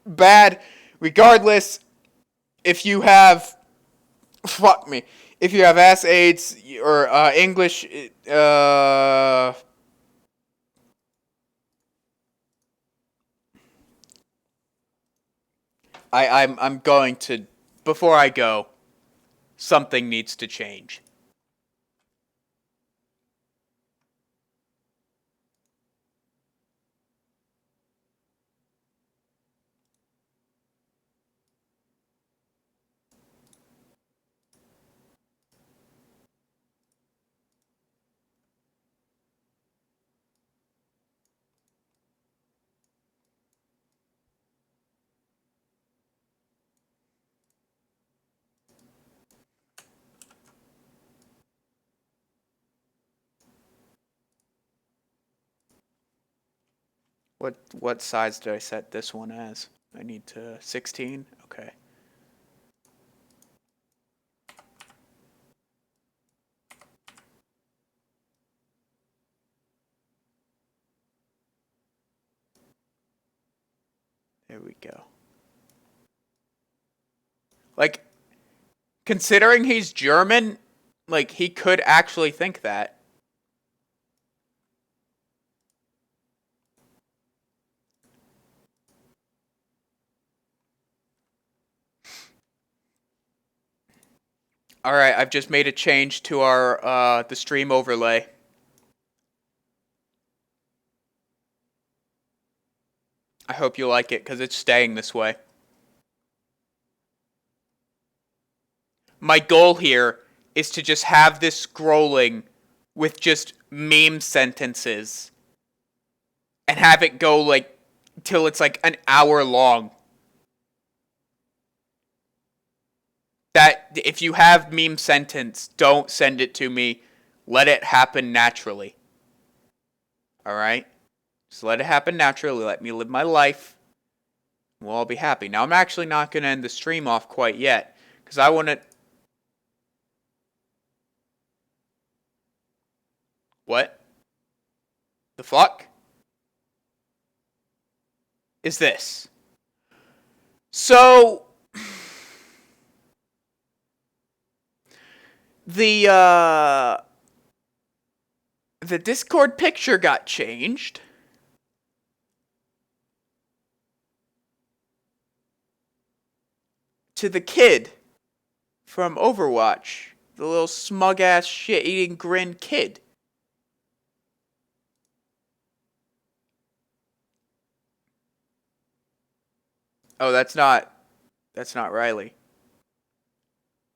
bad. Regardless, if you have... Fuck me. If you have ass AIDS or English... I'm going to... Before I go, something needs to change. What size did I set this one as? I need to 16? Okay. There we go. Like, considering he's German, like, he could actually think that. Alright, I've just made a change to our, the stream overlay. I hope you like it, because it's staying this way. My goal here is to just have this scrolling with just meme sentences. and have it go like till it's like an hour long. That if you have meme sentence, don't send it to me. Let it happen naturally. All right? Just let it happen naturally. Let me live my life. We'll all be happy. Now, I'm actually not going to end the stream off quite yet because I want to. What the fuck is this? So the Discord picture got changed. To the kid from Overwatch. The little smug ass shit eating grin kid. Oh, that's not Riley.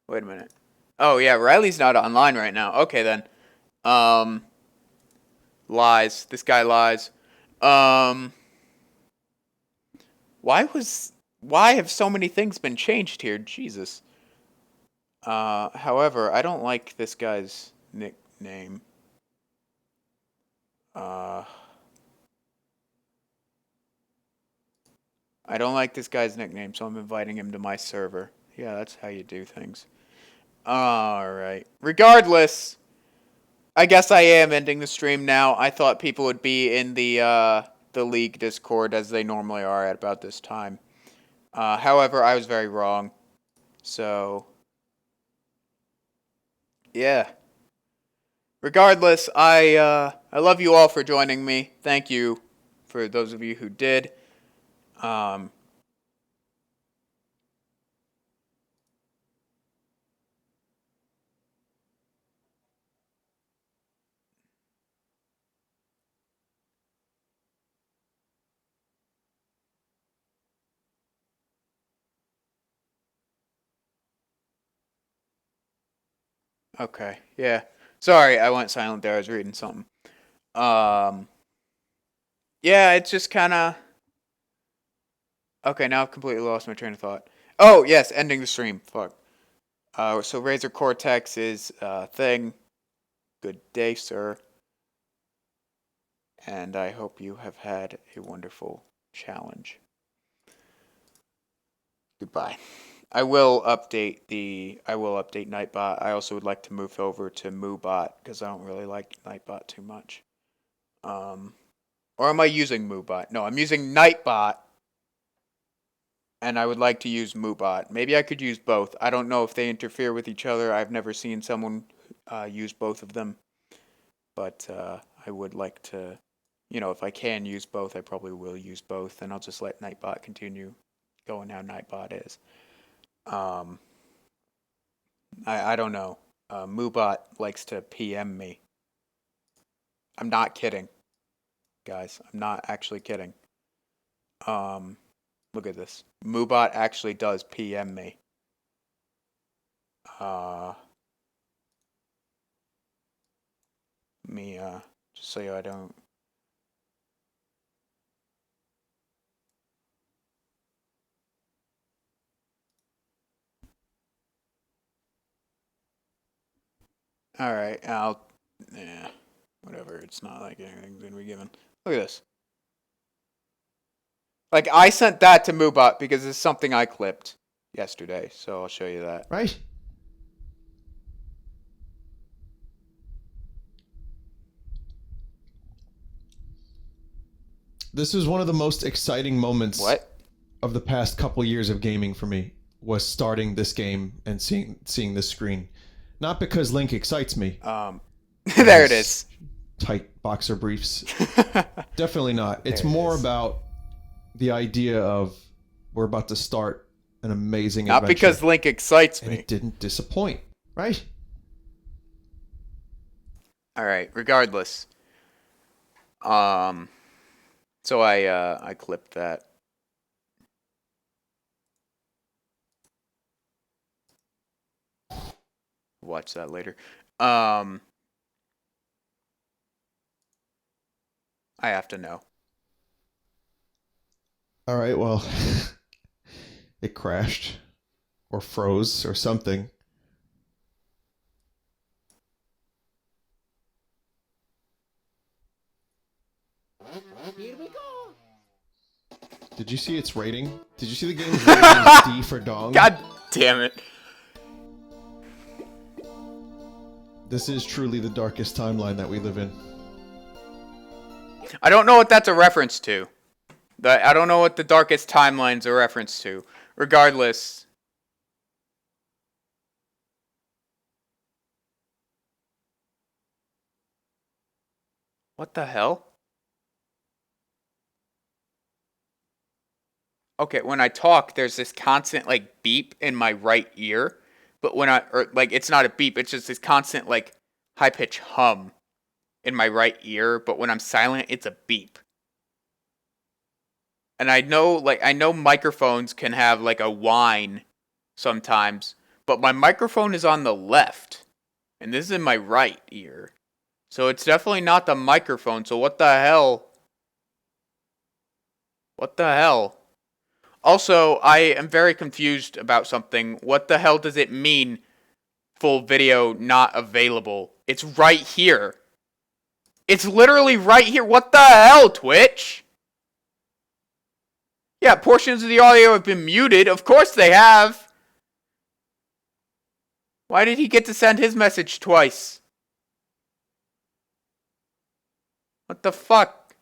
Wait a minute. Oh yeah, Riley's not online right now. Okay then. Lies. This guy lies. Why have so many things been changed here? Jesus. However, I don't like this guy's nickname. I don't like this guy's nickname, so I'm inviting him to my server. Yeah, that's how you do things. Alright. Regardless, I guess I am ending the stream now. I thought people would be in the League Discord as they normally are at about this time. However, I was very wrong. So, yeah. Regardless, I love you all for joining me. Thank you for those of you who did. Okay, yeah. Sorry, I went silent there. I was reading something. Yeah, it's just kind of... Okay, now I've completely lost my train of thought. Oh, yes, ending the stream. Fuck. So Razer Cortex is a thing. Good day, sir. And I hope you have had a wonderful challenge. Goodbye. I will update Nightbot. I also would like to move over to MooBot because I don't really like Nightbot too much. Or am I using MooBot? No, I'm using Nightbot. And I would like to use MooBot. Maybe I could use both. I don't know if they interfere with each other. I've never seen someone use both of them. But I would like to, if I can use both, I probably will use both. And I'll just let Nightbot continue going how Nightbot is. I don't know. MooBot likes to PM me. I'm not kidding, guys. I'm not actually kidding. Look at this. MooBot actually does PM me. Just so I don't... Alright, yeah, whatever. It's not like anything's gonna be given. Look at this. Like, I sent that to MooBot because it's something I clipped yesterday, so I'll show you that. Right? This was one of the most exciting moments of the past couple years of gaming for me, was starting this game and seeing this screen. Not because Link excites me. There it is. Tight boxer briefs. Definitely not. It's more about the idea of we're about to start an amazing adventure. Not because Link excites me. And it didn't disappoint, right? Alright, regardless. So I clipped that. Watch that later. I have to know. All right, well, it crashed or froze or something. Here we go. Did you see its rating? Did you see the game's rating is D for dong? God damn it. This is truly the darkest timeline that we live in. I don't know what that's a reference to. I don't know what the darkest timeline's a reference to. Regardless. What the hell? Okay, when I talk, there's this constant, like, beep in my right ear. But when it's not a beep, it's just this constant, like, high-pitched hum in my right ear. But when I'm silent, it's a beep. And I know microphones can have, like, a whine sometimes. But my microphone is on the left. And this is in my right ear. So it's definitely not the microphone. So what the hell? What the hell? Also, I am very confused about something. What the hell does it mean, full video not available? It's right here. It's literally right here. What the hell, Twitch? Yeah, portions of the audio have been muted. Of course they have. Why did he get to send his message twice? What the fuck?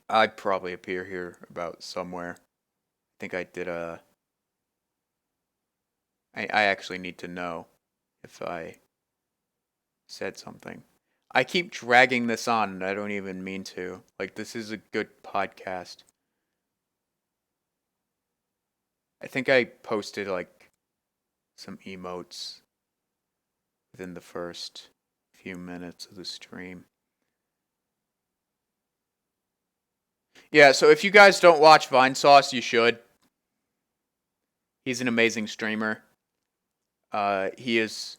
I'd probably appear here about somewhere. I think I did a... I actually need to know if I said something. I keep dragging this on and I don't even mean to. Like, this is a good podcast. I think I posted, like, some emotes within the first few minutes of the stream. Yeah, so if you guys don't watch Vinesauce, you should. He's an amazing streamer. He is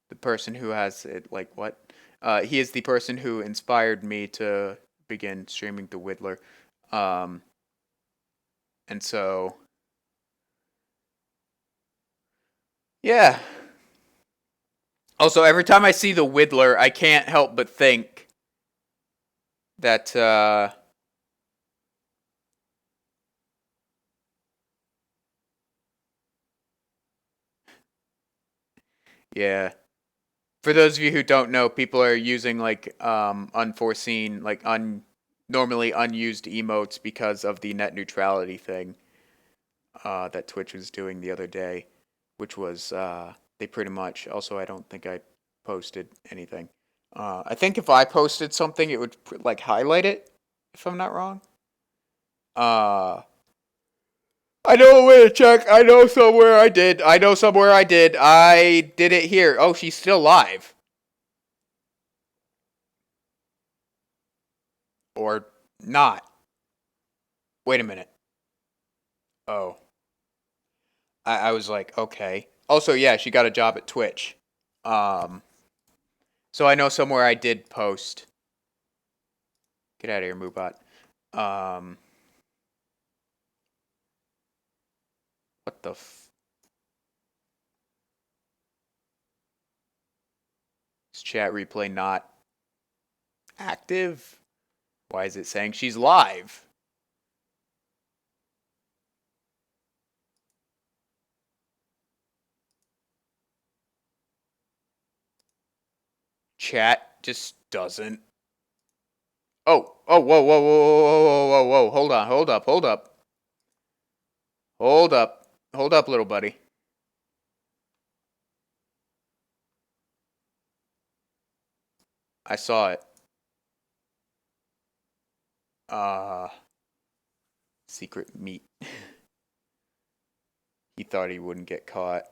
the person who has it, like, what? He is the person who inspired me to begin streaming The Whittler. And so... yeah. Also, every time I see The Whittler, I can't help but think that, yeah. For those of you who don't know, people are using, like, unforeseen, like, normally unused emotes because of the net neutrality thing that Twitch was doing the other day, which was, they pretty much, also I don't think I posted anything. I think if I posted something, it would, like, highlight it, if I'm not wrong. I know a way to check. I know somewhere I did. I did it here. Oh, she's still live. Or not. Wait a minute. Oh. I was like, okay. Also, yeah, she got a job at Twitch. So I know somewhere I did post. Get out of here, Moobot. What the Is chat replay not active? Why is it saying she's live? Chat just doesn't. Oh, whoa, whoa, whoa, whoa, whoa, whoa, hold on, hold up, little buddy. I saw it. Secret meat. He thought he wouldn't get caught.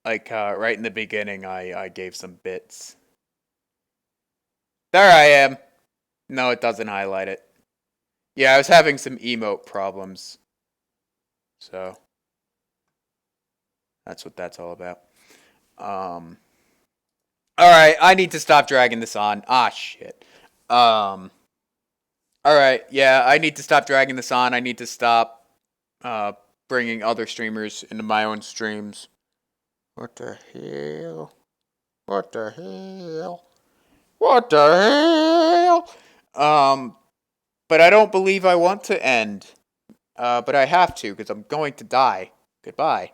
Like, right in the beginning, I gave some bits. There I am. No, it doesn't highlight it. Yeah, I was having some emote problems. So, that's what that's all about. Alright, I need to stop dragging this on. Ah, shit. All right, yeah, I need to stop dragging this on. I need to stop bringing other streamers into my own streams. What the hell? What the hell? What the hell? But I don't believe I want to end. But I have to because I'm going to die. Goodbye.